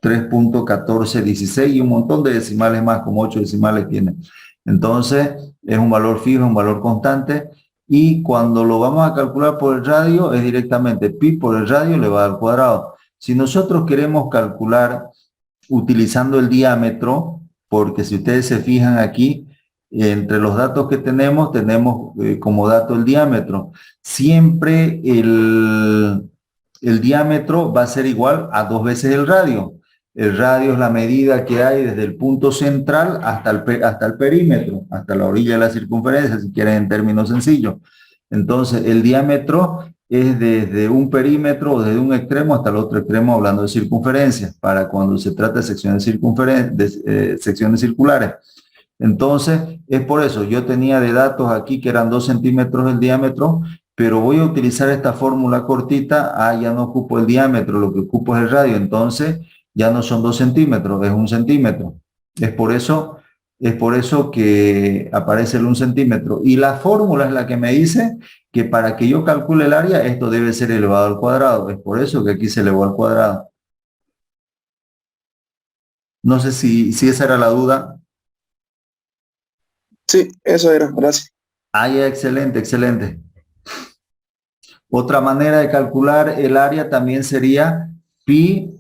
3,1416 y un montón de decimales más, como 8 decimales tiene. Entonces, es un valor fijo, un valor constante, y cuando lo vamos a calcular por el radio, es directamente pi por el radio elevado al cuadrado. Si nosotros queremos calcular utilizando el diámetro, porque si ustedes se fijan aquí, entre los datos que tenemos como dato el diámetro. Siempre el diámetro va a ser igual a 2 veces el radio. El radio es la medida que hay desde el punto central hasta el perímetro, hasta la orilla de la circunferencia, si quieren en términos sencillos. Entonces, el diámetro es desde un perímetro o desde un extremo hasta el otro extremo, hablando de circunferencias, para cuando se trata de secciones circulares. Entonces, es por eso, yo tenía de datos aquí que eran 2 centímetros el diámetro, pero voy a utilizar esta fórmula cortita. Ya no ocupo el diámetro, lo que ocupo es el radio, entonces ya no son 2 centímetros, es 1 centímetro. Es por eso que aparece el 1 centímetro. Y la fórmula es la que me dice que para que yo calcule el área, esto debe ser elevado al cuadrado. Es por eso que aquí se elevó al cuadrado. No sé si esa era la duda. Sí, eso era, gracias. Ya, excelente, excelente. Otra manera de calcular el área también sería pi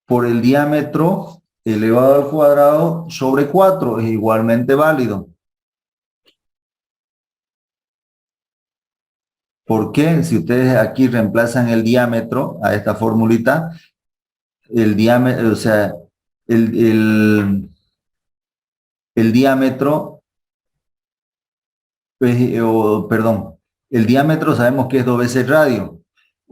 por el diámetro elevado al cuadrado sobre 4. Es igualmente válido. ¿Por qué? Si ustedes aquí reemplazan el diámetro a esta formulita, el diámetro, o sea, el diámetro, perdón, el diámetro sabemos que es 2 veces radio.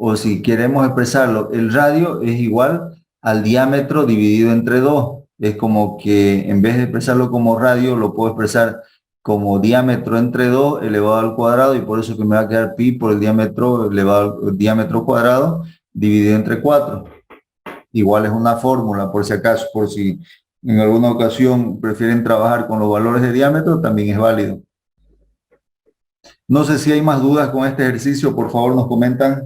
o si queremos expresarlo, el radio es igual al diámetro dividido entre 2. Es como que en vez de expresarlo como radio, lo puedo expresar como diámetro entre 2 elevado al cuadrado, y por eso que me va a quedar pi por el diámetro elevado al diámetro cuadrado dividido entre 4. Igual es una fórmula, por si acaso, por si en alguna ocasión prefieren trabajar con los valores de diámetro, también es válido. No sé si hay más dudas con este ejercicio, por favor nos comentan.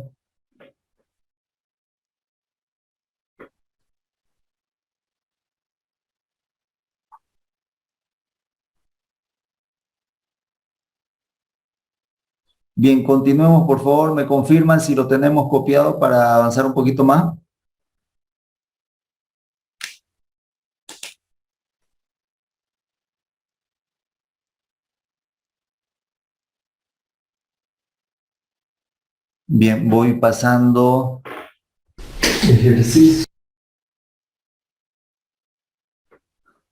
Bien, continuemos, por favor. ¿Me confirman si lo tenemos copiado para avanzar un poquito más? Bien, voy pasando ejercicio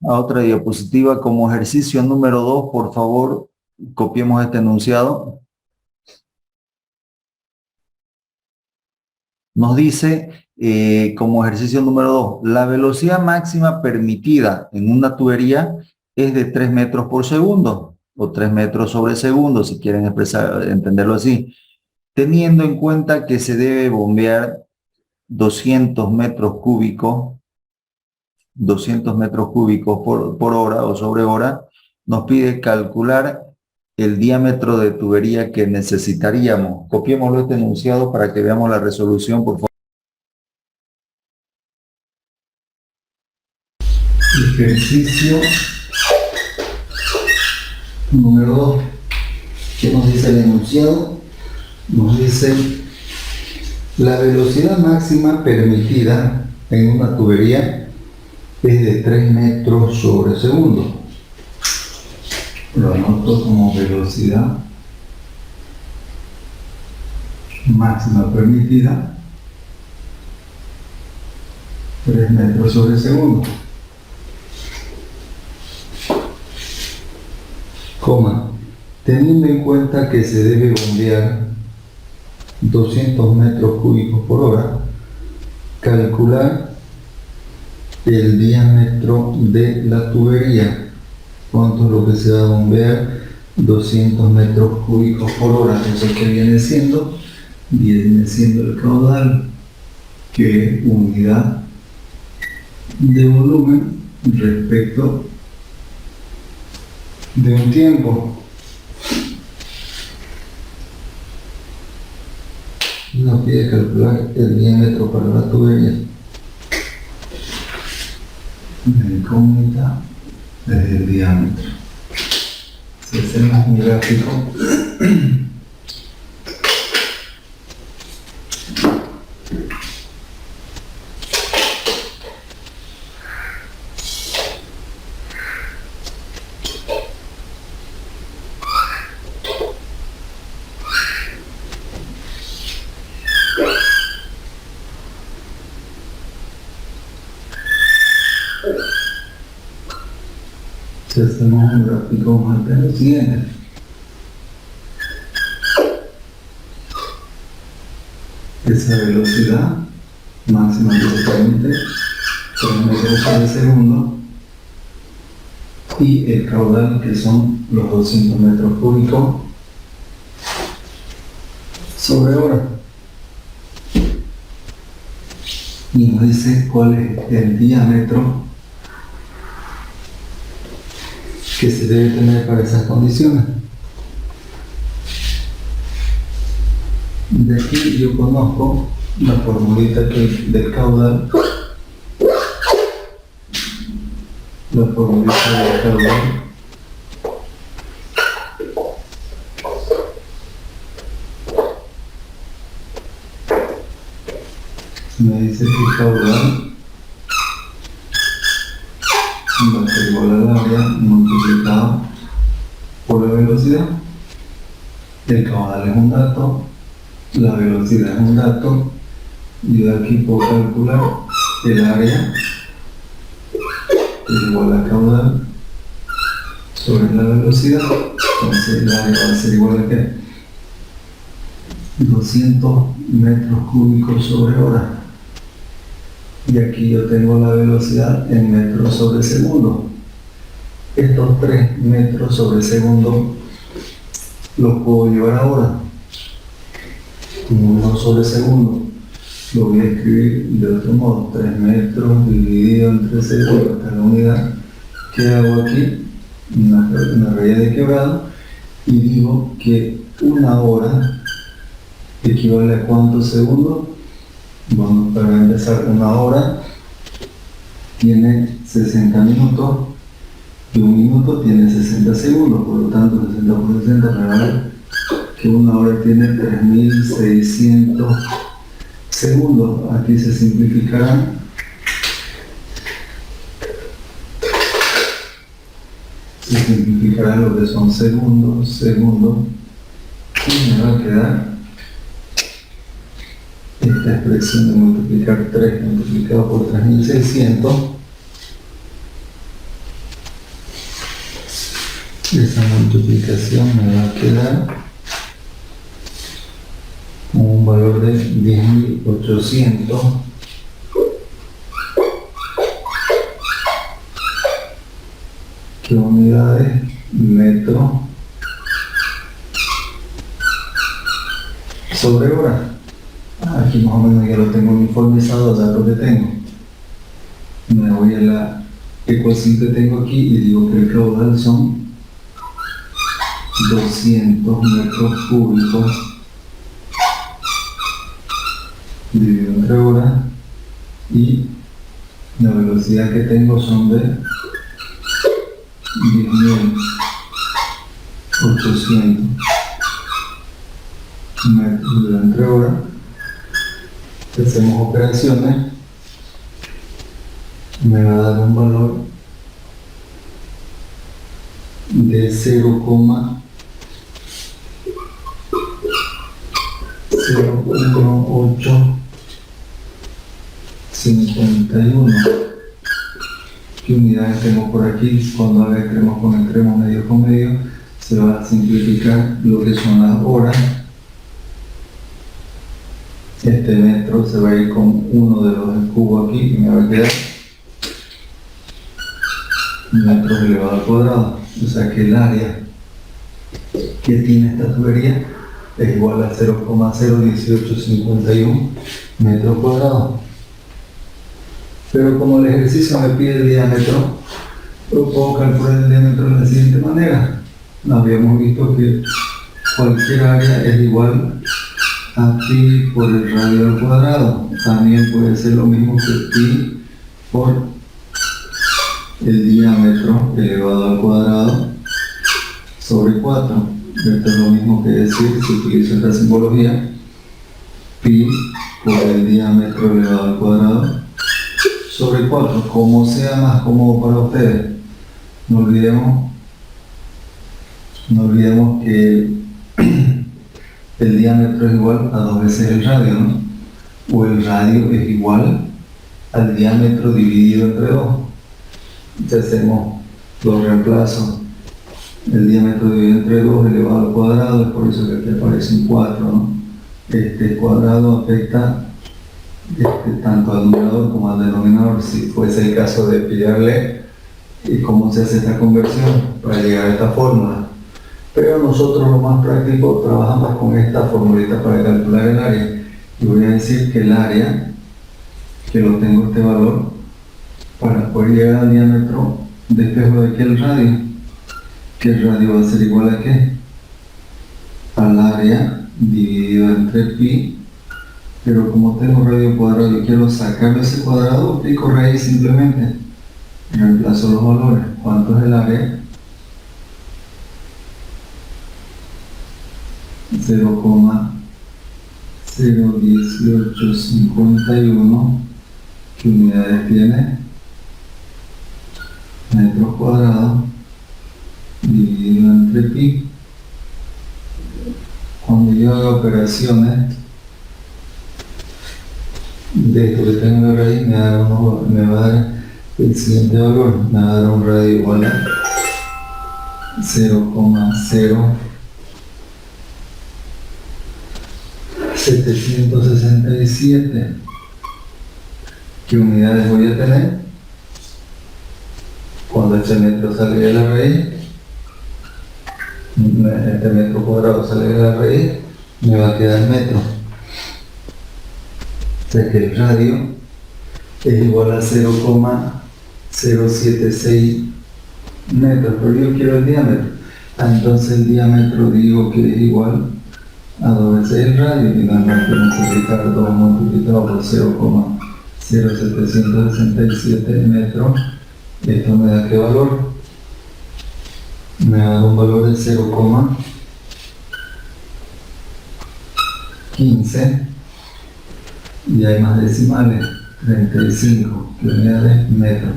a otra diapositiva. Como ejercicio número 2, por favor, copiemos este enunciado. Nos dice, como ejercicio número 2, la velocidad máxima permitida en una tubería es de 3 metros por segundo, o 3 metros sobre segundo, si quieren entenderlo así, teniendo en cuenta que se debe bombear 200 metros cúbicos por hora o sobre hora. Nos pide calcular el diámetro de tubería que necesitaríamos. Copiémoslo este enunciado para que veamos la resolución, por favor. Ejercicio número 2. ¿Qué nos dice el enunciado? Nos dice la velocidad máxima permitida en una tubería es de 3 metros sobre segundo. Lo anoto como velocidad máxima permitida, 3 metros sobre segundo. Coma, teniendo en cuenta que se debe bombear 200 metros cúbicos por hora, calcular el diámetro de la tubería. ¿Cuánto es lo que se va a bombear? 200 metros cúbicos por hora. Eso que viene siendo el caudal, que es unidad de volumen respecto de un tiempo. Nos pide calcular el diámetro para la tubería. La incógnita es el diámetro. Si hacemos un gráfico, marca lo siguiente. Esa velocidad máxima que se permite, 3 metros por segundo, y el caudal, que son los 200 metros cúbicos sobre hora. Y nos dice cuál es el diámetro que se debe tener para esas condiciones. De aquí yo conozco la formulita del caudal. La formulita del caudal me dice que el caudal va a ser igual al área multiplicado por la velocidad. El caudal es un dato, la velocidad es un dato, y de aquí puedo calcular el área es igual a caudal sobre la velocidad. Entonces el área va a ser igual a ¿qué? 200 metros cúbicos sobre hora. Y aquí yo tengo la velocidad en metros sobre segundo. Estos 3 metros sobre segundo los puedo llevar ahora. 1 sobre segundo. Lo voy a escribir de otro modo. 3 metros dividido entre segundo, esta es la unidad. ¿Qué hago aquí? Una raya de quebrado. Y digo que 1 hora equivale a ¿cuántos segundos? Bueno, para empezar, 1 hora tiene 60 minutos y 1 minuto tiene 60 segundos, por lo tanto 60 por 60 me va a dar que 1 hora tiene 3600 segundos. Aquí se simplificarán. Se simplificará lo que son segundos, y me va a quedar esta expresión de multiplicar 3 multiplicado por 3600. Esa multiplicación me va a quedar con un valor de 10.800. ¿Qué unidades? Metro sobre hora. Aquí más o menos ya lo tengo uniformizado, el dato que tengo. Me voy a la ecuación que tengo aquí y digo que el caudal son 200 metros cúbicos dividido entre horas, y la velocidad que tengo son de 10.800 metros entre horas. Hacemos operaciones, me va a dar un valor de 0,01851. ¿Qué unidades tengo por aquí? Cuando haga extremos con extremos, medio con medio, se va a simplificar lo que son las horas. Este metro se va a ir con 1 de los del cubo aquí y me va a quedar metros elevado al cuadrado. O sea que el área que tiene esta tubería es igual a 0,01851 metros cuadrados. Pero como el ejercicio me pide el diámetro, yo puedo calcular el diámetro de la siguiente manera. Habíamos visto que cualquier área es igual a pi por el radio al cuadrado. También puede ser lo mismo que pi por el diámetro elevado al cuadrado sobre 4. Esto es lo mismo que decir, si utilizo esta simbología, pi por el diámetro elevado al cuadrado sobre 4, como sea más cómodo para ustedes. No olvidemos que el diámetro es igual a 2 veces el radio, ¿no? O el radio es igual al diámetro dividido entre 2. Ya hacemos los reemplazos. El diámetro dividido entre 2 elevado al cuadrado, es por eso que aquí aparece un 4, ¿no? Este cuadrado afecta tanto al numerador como al denominador, si fuese el caso de pillarle cómo se hace esta conversión para llegar a esta fórmula. Pero nosotros lo más práctico trabajamos con esta formulita para calcular el área. Y voy a decir que el área, que lo tengo este valor, para poder llegar al diámetro, despejo de aquí el radio. Que el radio va a ser igual a ¿qué? Al área dividido entre pi. Pero como tengo radio cuadrado y quiero sacarle ese cuadrado, aplico raíz simplemente. Reemplazo los valores. ¿Cuánto es el área? 0,01851. ¿Qué unidades tiene? Metros cuadrados dividido entre pi. Cuando yo haga operaciones de esto que tengo en la raíz, me va a dar el siguiente valor. Me va a dar un radio igual a 0,0 767. ¿Qué unidades voy a tener? Cuando este metro sale de la raíz, este metro cuadrado sale de la raíz, me va a quedar metro. O sea que el radio es igual a 0,076 metros, pero yo quiero el diámetro. Entonces el diámetro digo que es igual a 2 veces el radio, y no hay que multiplicar 2 multiplicado por 0,0767 metros. Esto me da ¿qué valor? Me da un valor de 0,15, y hay más decimales, 35 unidades metros.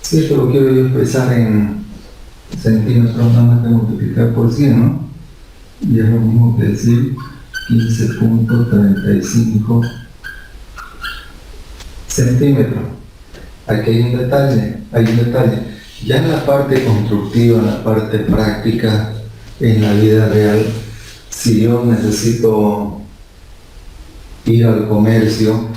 Si esto lo quiero yo expresar en centímetros, nada más que multiplicar por 100, ¿no? Y es lo mismo que decir 15.35 centímetros. Aquí hay un detalle, Ya en la parte constructiva, en la parte práctica, en la vida real, si yo necesito ir al comercio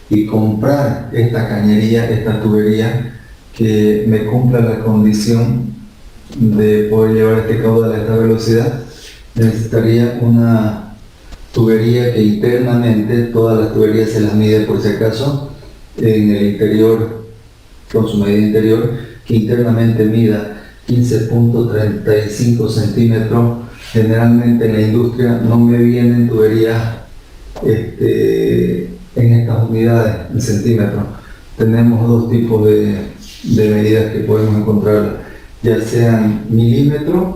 y comprar esta cañería, esta tubería, que me cumpla la condición de poder llevar este caudal a esta velocidad, necesitaría una tubería que internamente, todas las tuberías se las mide por si acaso, en el interior, con su medida interior, que internamente mida 15.35 centímetros. Generalmente en la industria no me vienen tuberías en estas unidades, en centímetros. Tenemos dos tipos de medidas que podemos encontrar, ya sean milímetros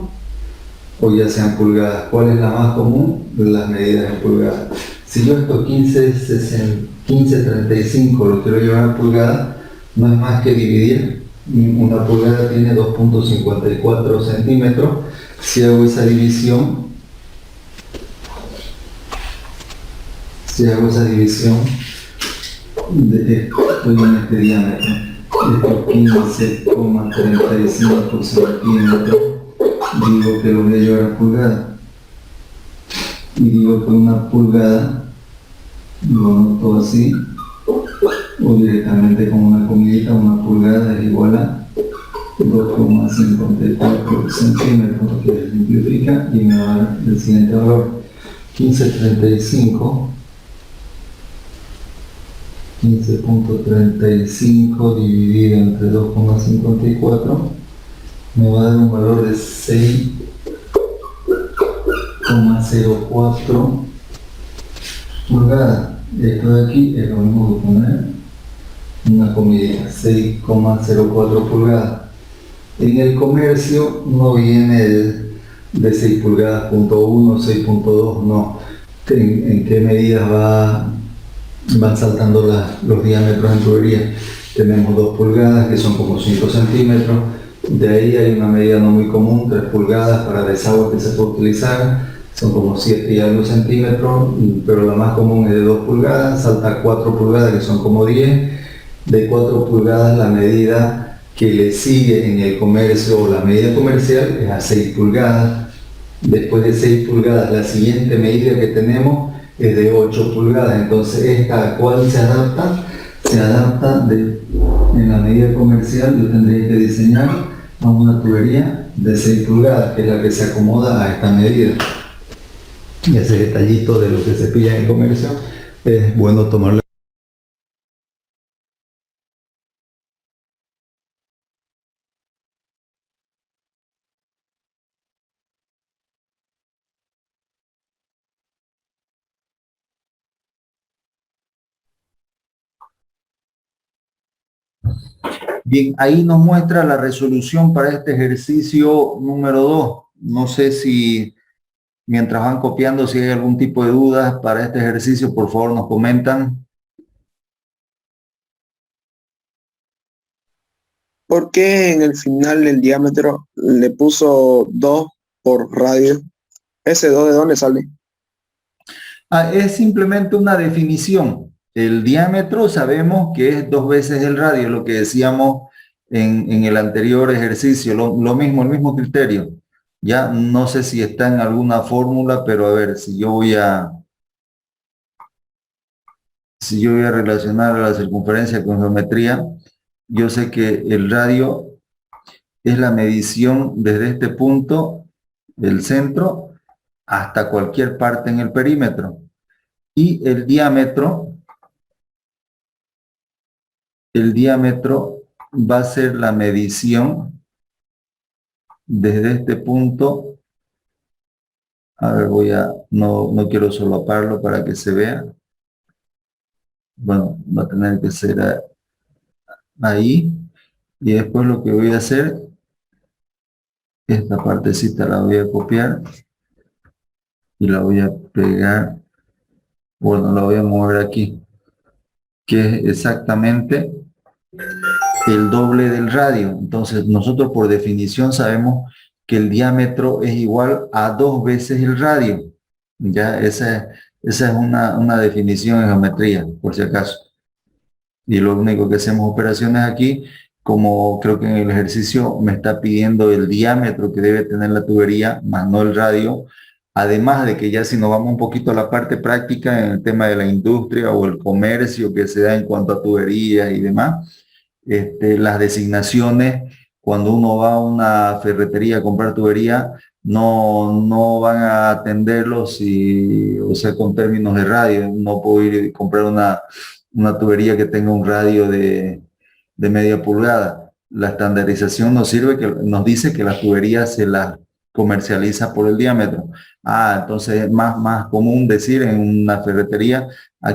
o ya sean pulgadas. ¿Cuál es la más común? Las medidas en pulgadas. Si yo estos 15.35 lo quiero llevar a pulgadas, no es más que dividir. Una pulgada tiene 2.54 centímetros. Si hago esa división, de esto en este diámetro, estos 15,35 centímetros, digo que lo voy a llevar a pulgada. Y digo que una pulgada, lo anoto así, o directamente con una comidita, una pulgada es igual a 2,54 centímetros, que se simplifica y me va a dar el siguiente valor: 15.35 dividido entre 2,54 me va a dar un valor de 6,04 pulgadas. Esto de aquí es lo mismo que poner una comidita, 6,04 pulgadas. En el comercio no viene de 6 pulgadas, punto 1, 6.2, no. ¿En qué medidas van saltando los diámetros en tubería? Tenemos 2 pulgadas, que son como 5 centímetros. De ahí hay una medida no muy común, 3 pulgadas para desagüe que se puede utilizar, son como 7 y algo centímetros, pero la más común es de 2 pulgadas, salta a 4 pulgadas, que son como 10. De 4 pulgadas la medida que le sigue en el comercio, o la medida comercial, es a 6 pulgadas. Después de 6 pulgadas, la siguiente medida que tenemos es de 8 pulgadas. Entonces, ¿esta a cuál se adapta? Se adapta en la medida comercial. Yo tendría que diseñar a una tubería de 6 pulgadas, que es la que se acomoda a esta medida. Y ese detallito de lo que se pilla en el comercio es bueno tomarlo. Bien, ahí nos muestra la resolución para este ejercicio número 2. No sé si mientras van copiando, si hay algún tipo de dudas para este ejercicio, por favor nos comentan. ¿Por qué en el final el diámetro le puso 2 por radio? ¿Ese 2 de dónde sale? Es simplemente una definición. El diámetro sabemos que es 2 veces el radio, lo que decíamos en el anterior ejercicio, lo mismo, el mismo criterio. Ya no sé si está en alguna fórmula, pero a ver, si yo voy a si yo voy a relacionar la circunferencia con geometría, yo sé que el radio es la medición desde este punto, el centro, hasta cualquier parte en el perímetro. Y el diámetro va a ser la medición desde este punto. A ver, no quiero solaparlo para que se vea. Bueno, va a tener que ser ahí. Y después lo que voy a hacer, esta partecita la voy a copiar y la voy a pegar. Bueno, la voy a mover aquí, que es exactamente el doble del radio. Entonces, nosotros por definición sabemos que el diámetro es igual a 2 veces el radio. Ya, esa es una definición en geometría, por si acaso. Y lo único que hacemos operaciones aquí, como creo que en el ejercicio me está pidiendo el diámetro que debe tener la tubería, más no el radio. Además de que ya si nos vamos un poquito a la parte práctica en el tema de la industria o el comercio que se da en cuanto a tuberías y demás, las designaciones, cuando uno va a una ferretería a comprar tubería, no van a atenderlo o sea, con términos de radio. No puedo ir a comprar una tubería que tenga un radio de media pulgada. La estandarización nos dice que las tuberías se las comercializa por el diámetro. Entonces es más común decir en una ferretería,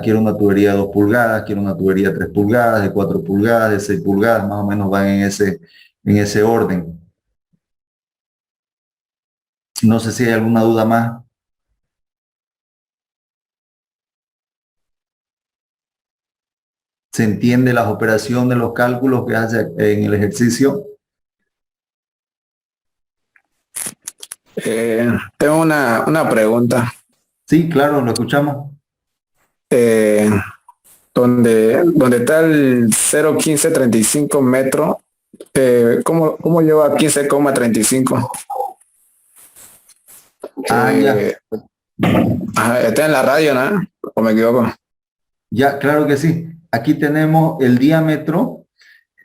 quiero una tubería de 2 pulgadas, quiero una tubería de 3 pulgadas, de 4 pulgadas, de 6 pulgadas, más o menos van en ese orden. No sé si hay alguna duda más. ¿Se entiende las operaciones, los cálculos que hace en el ejercicio? Tengo una pregunta. Sí, claro, lo escuchamos. Donde está el 0,1535 metros, ¿cómo llevo a 15,35? Ya. Está en la radio, ¿no? ¿O me equivoco? Ya, claro que sí. Aquí tenemos el diámetro,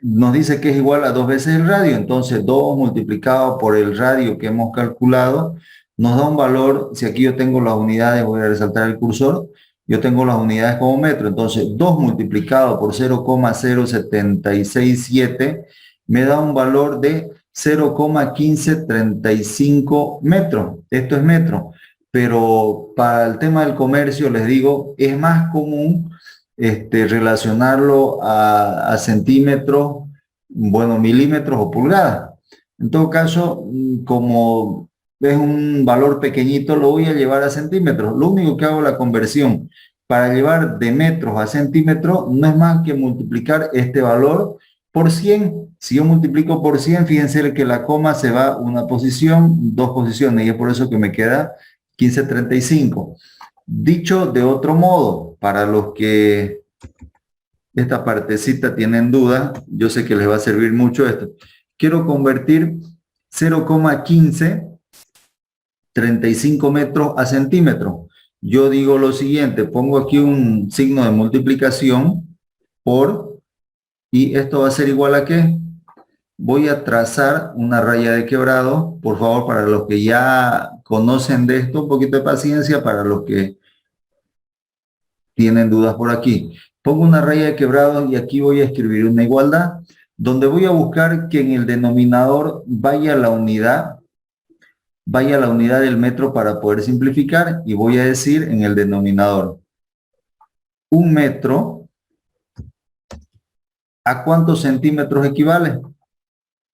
nos dice que es igual a 2 veces el radio, entonces 2 multiplicado por el radio que hemos calculado, nos da un valor. Si aquí yo tengo las unidades, voy a resaltar el cursor, yo tengo las unidades como metro, entonces 2 multiplicado por 0,0767 me da un valor de 0,1535 metros. Esto es metro, pero para el tema del comercio, les digo, es más común relacionarlo a centímetros, bueno, milímetros o pulgadas. En todo caso, como es un valor pequeñito, lo voy a llevar a centímetros. Lo único que hago la conversión para llevar de metros a centímetros no es más que multiplicar este valor por 100. Si yo multiplico por 100, fíjense que la coma se va una posición, 2 posiciones, y es por eso que me queda 1535. Dicho de otro modo, para los que esta partecita tienen duda, yo sé que les va a servir mucho esto. Quiero convertir 0,1535 metros a centímetros. Yo digo lo siguiente, pongo aquí un signo de multiplicación por, y esto va a ser igual a ¿qué? Voy a trazar una raya de quebrado. Por favor, para los que ya conocen de esto, un poquito de paciencia. Para los que tienen dudas por aquí, pongo una raya de quebrado y aquí voy a escribir una igualdad, donde voy a buscar que en el denominador vaya la unidad del metro para poder simplificar, y voy a decir en el denominador, un metro, ¿a cuántos centímetros equivale?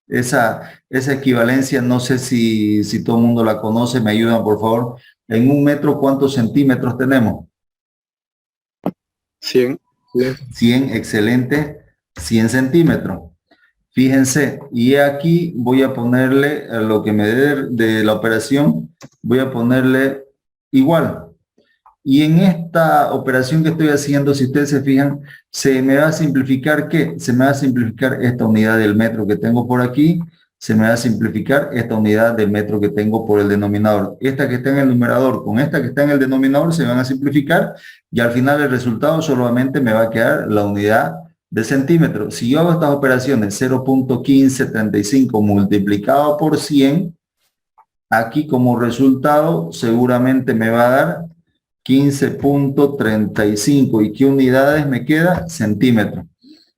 Esa equivalencia, no sé si todo el mundo la conoce, me ayudan por favor. En un metro, ¿cuántos centímetros tenemos? 100. 100, excelente, 100 centímetros. Fíjense, y aquí voy a ponerle a lo que me dé de la operación, voy a ponerle igual. Y en esta operación que estoy haciendo, si ustedes se fijan, se me va a simplificar ¿qué? Se me va a simplificar esta unidad del metro que tengo por aquí, se me va a simplificar esta unidad del metro que tengo por el denominador. Esta que está en el numerador con esta que está en el denominador se van a simplificar y al final el resultado solamente me va a quedar la unidad de centímetro. Si yo hago estas operaciones 0.1535 multiplicado por 100, aquí como resultado seguramente me va a dar 15.35. ¿Y qué unidades me queda? Centímetros.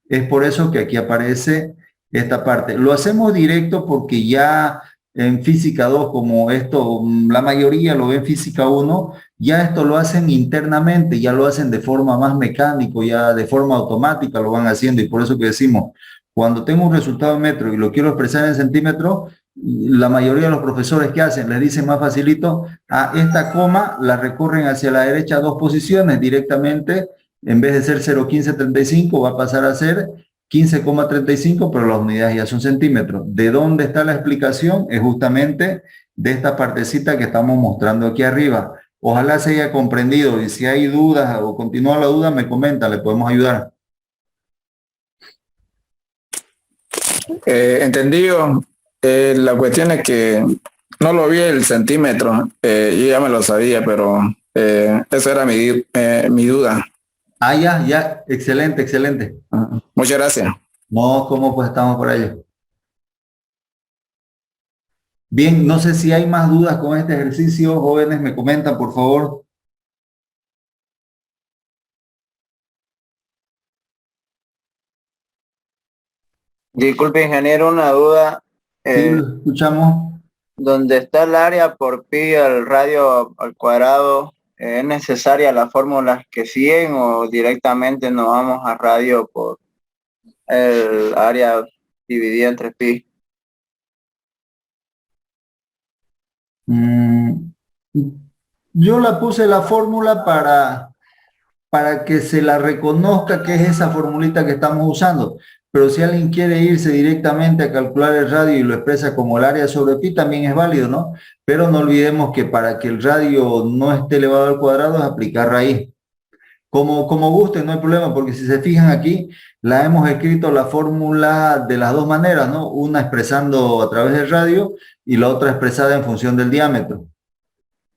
Es por eso que aquí aparece esta parte. Lo hacemos directo porque ya en física 2, como esto, la mayoría lo ve en física 1, ya esto lo hacen internamente, ya lo hacen de forma más mecánico, ya de forma automática lo van haciendo, y por eso que decimos, cuando tengo un resultado en metro y lo quiero expresar en centímetros, la mayoría de los profesores que hacen, les dicen más facilito, a esta coma la recorren hacia la derecha 2 posiciones directamente, en vez de ser 0.1535 va a pasar a ser 15,35, pero las unidades ya son centímetros. ¿De dónde está la explicación? Es justamente de esta partecita que estamos mostrando aquí arriba. Ojalá se haya comprendido, y si hay dudas o continúa la duda, me comenta, le podemos ayudar. Entendido. La cuestión es que no lo vi el centímetro. Yo ya me lo sabía, pero esa era mi duda. Ah, ya, excelente, excelente. Muchas gracias. No, ¿cómo pues estamos por ello? Bien, no sé si hay más dudas con este ejercicio, jóvenes, me comentan, por favor. Disculpe, ingeniero, una duda. Sí, lo escuchamos. Donde está el área por pi al radio al cuadrado, ¿es necesaria la fórmula que siguen o directamente nos vamos a radio por el área dividida entre pi? Yo la puse la fórmula para que se la reconozca que es esa formulita que estamos usando. Pero si alguien quiere irse directamente a calcular el radio y lo expresa como el área sobre pi, también es válido, ¿no? Pero no olvidemos que para que el radio no esté elevado al cuadrado es aplicar raíz. Como guste, no hay problema, porque si se fijan aquí, la hemos escrito la fórmula de las dos maneras, ¿no? Una expresando a través del radio y la otra expresada en función del diámetro.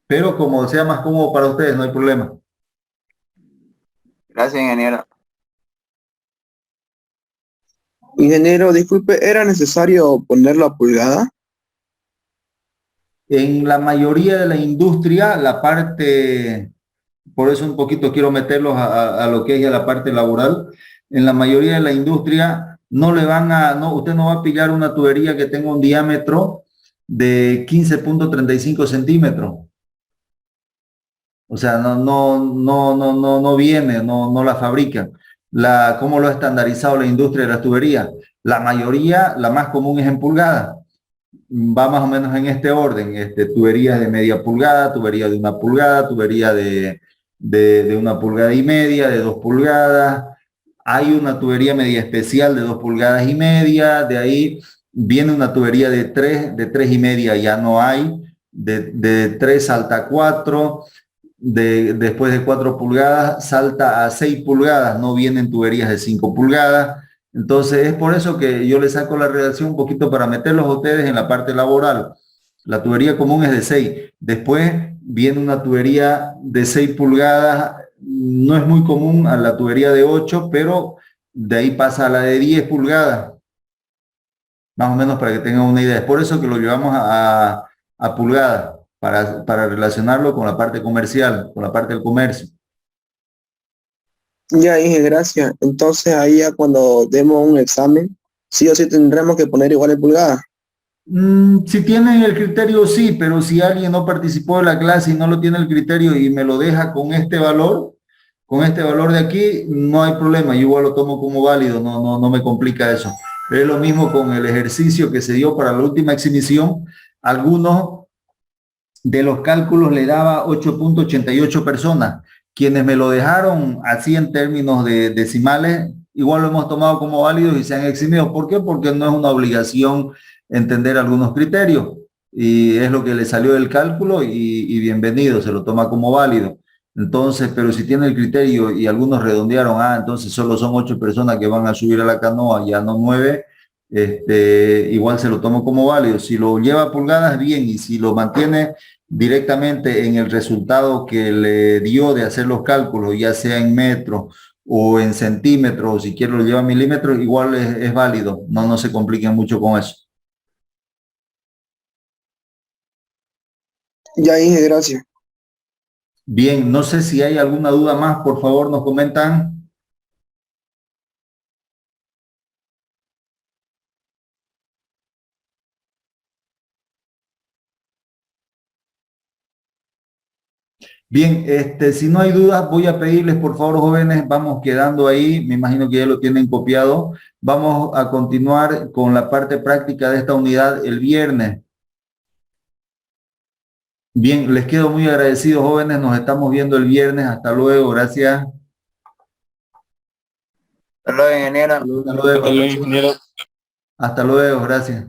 Pero como sea más cómodo para ustedes, no hay problema. Gracias, ingeniero. Ingeniero, disculpe, ¿era necesario ponerlo a pulgada? En la mayoría de la industria, la parte, por eso un poquito quiero meterlos a lo que es ya la parte laboral, en la mayoría de la industria no le van usted no va a pillar una tubería que tenga un diámetro de 15.35 centímetros. O sea, no viene, no la fabrican. ¿Cómo lo ha estandarizado la industria de las tuberías? La mayoría, la más común es en pulgadas. Va más o menos en este orden, tuberías de media pulgada, tubería de 1 pulgada, tubería de 1,5 pulgadas, de 2 pulgadas. Hay una tubería media especial de 2,5 pulgadas, de ahí viene una tubería de 3,5, ya no hay, de 3 salta a 4, después de 4 pulgadas salta a 6 pulgadas, no vienen tuberías de 5 pulgadas. Entonces es por eso que yo le saco la redacción un poquito para meterlos a ustedes en la parte laboral. La tubería común es de 6. Después viene una tubería de 6 pulgadas, no es muy común a la tubería de 8, pero de ahí pasa a la de 10 pulgadas. Más o menos para que tengan una idea. Es por eso que lo llevamos a pulgadas, para relacionarlo con la parte comercial, con la parte del comercio. Ya dije, gracias. Entonces ahí ya cuando demos un examen, sí o sí tendremos que poner igual en pulgadas. Si tienen el criterio, sí, pero si alguien no participó de la clase y no lo tiene el criterio y me lo deja con este valor de aquí, no hay problema, yo igual lo tomo como válido, no me complica eso. Es lo mismo con el ejercicio que se dio para la última exhibición. Algunos de los cálculos le daba 8.88 personas. Quienes me lo dejaron así en términos de decimales, igual lo hemos tomado como válido y se han eximido. ¿Por qué? Porque no es una obligación entender algunos criterios. Y es lo que le salió del cálculo y bienvenido, se lo toma como válido. Entonces, pero si tiene el criterio y algunos redondearon, entonces solo son 8 personas que van a subir a la canoa, ya no 9, igual se lo tomo como válido. Si lo lleva a pulgadas, bien, y si lo mantiene directamente en el resultado que le dio de hacer los cálculos, ya sea en metros o en centímetros, o si quiere lo lleva a milímetros, igual es válido. No se compliquen mucho con eso. Ya, Inge, gracias. Bien, no sé si hay alguna duda más, por favor, nos comentan. Bien, si no hay dudas, voy a pedirles, por favor, jóvenes, vamos quedando ahí, me imagino que ya lo tienen copiado. Vamos a continuar con la parte práctica de esta unidad el viernes. Bien, les quedo muy agradecido, jóvenes, nos estamos viendo el viernes, hasta luego, gracias. Hasta luego, ingeniero. Hasta luego, Hasta luego, ingeniero. hasta luego, gracias.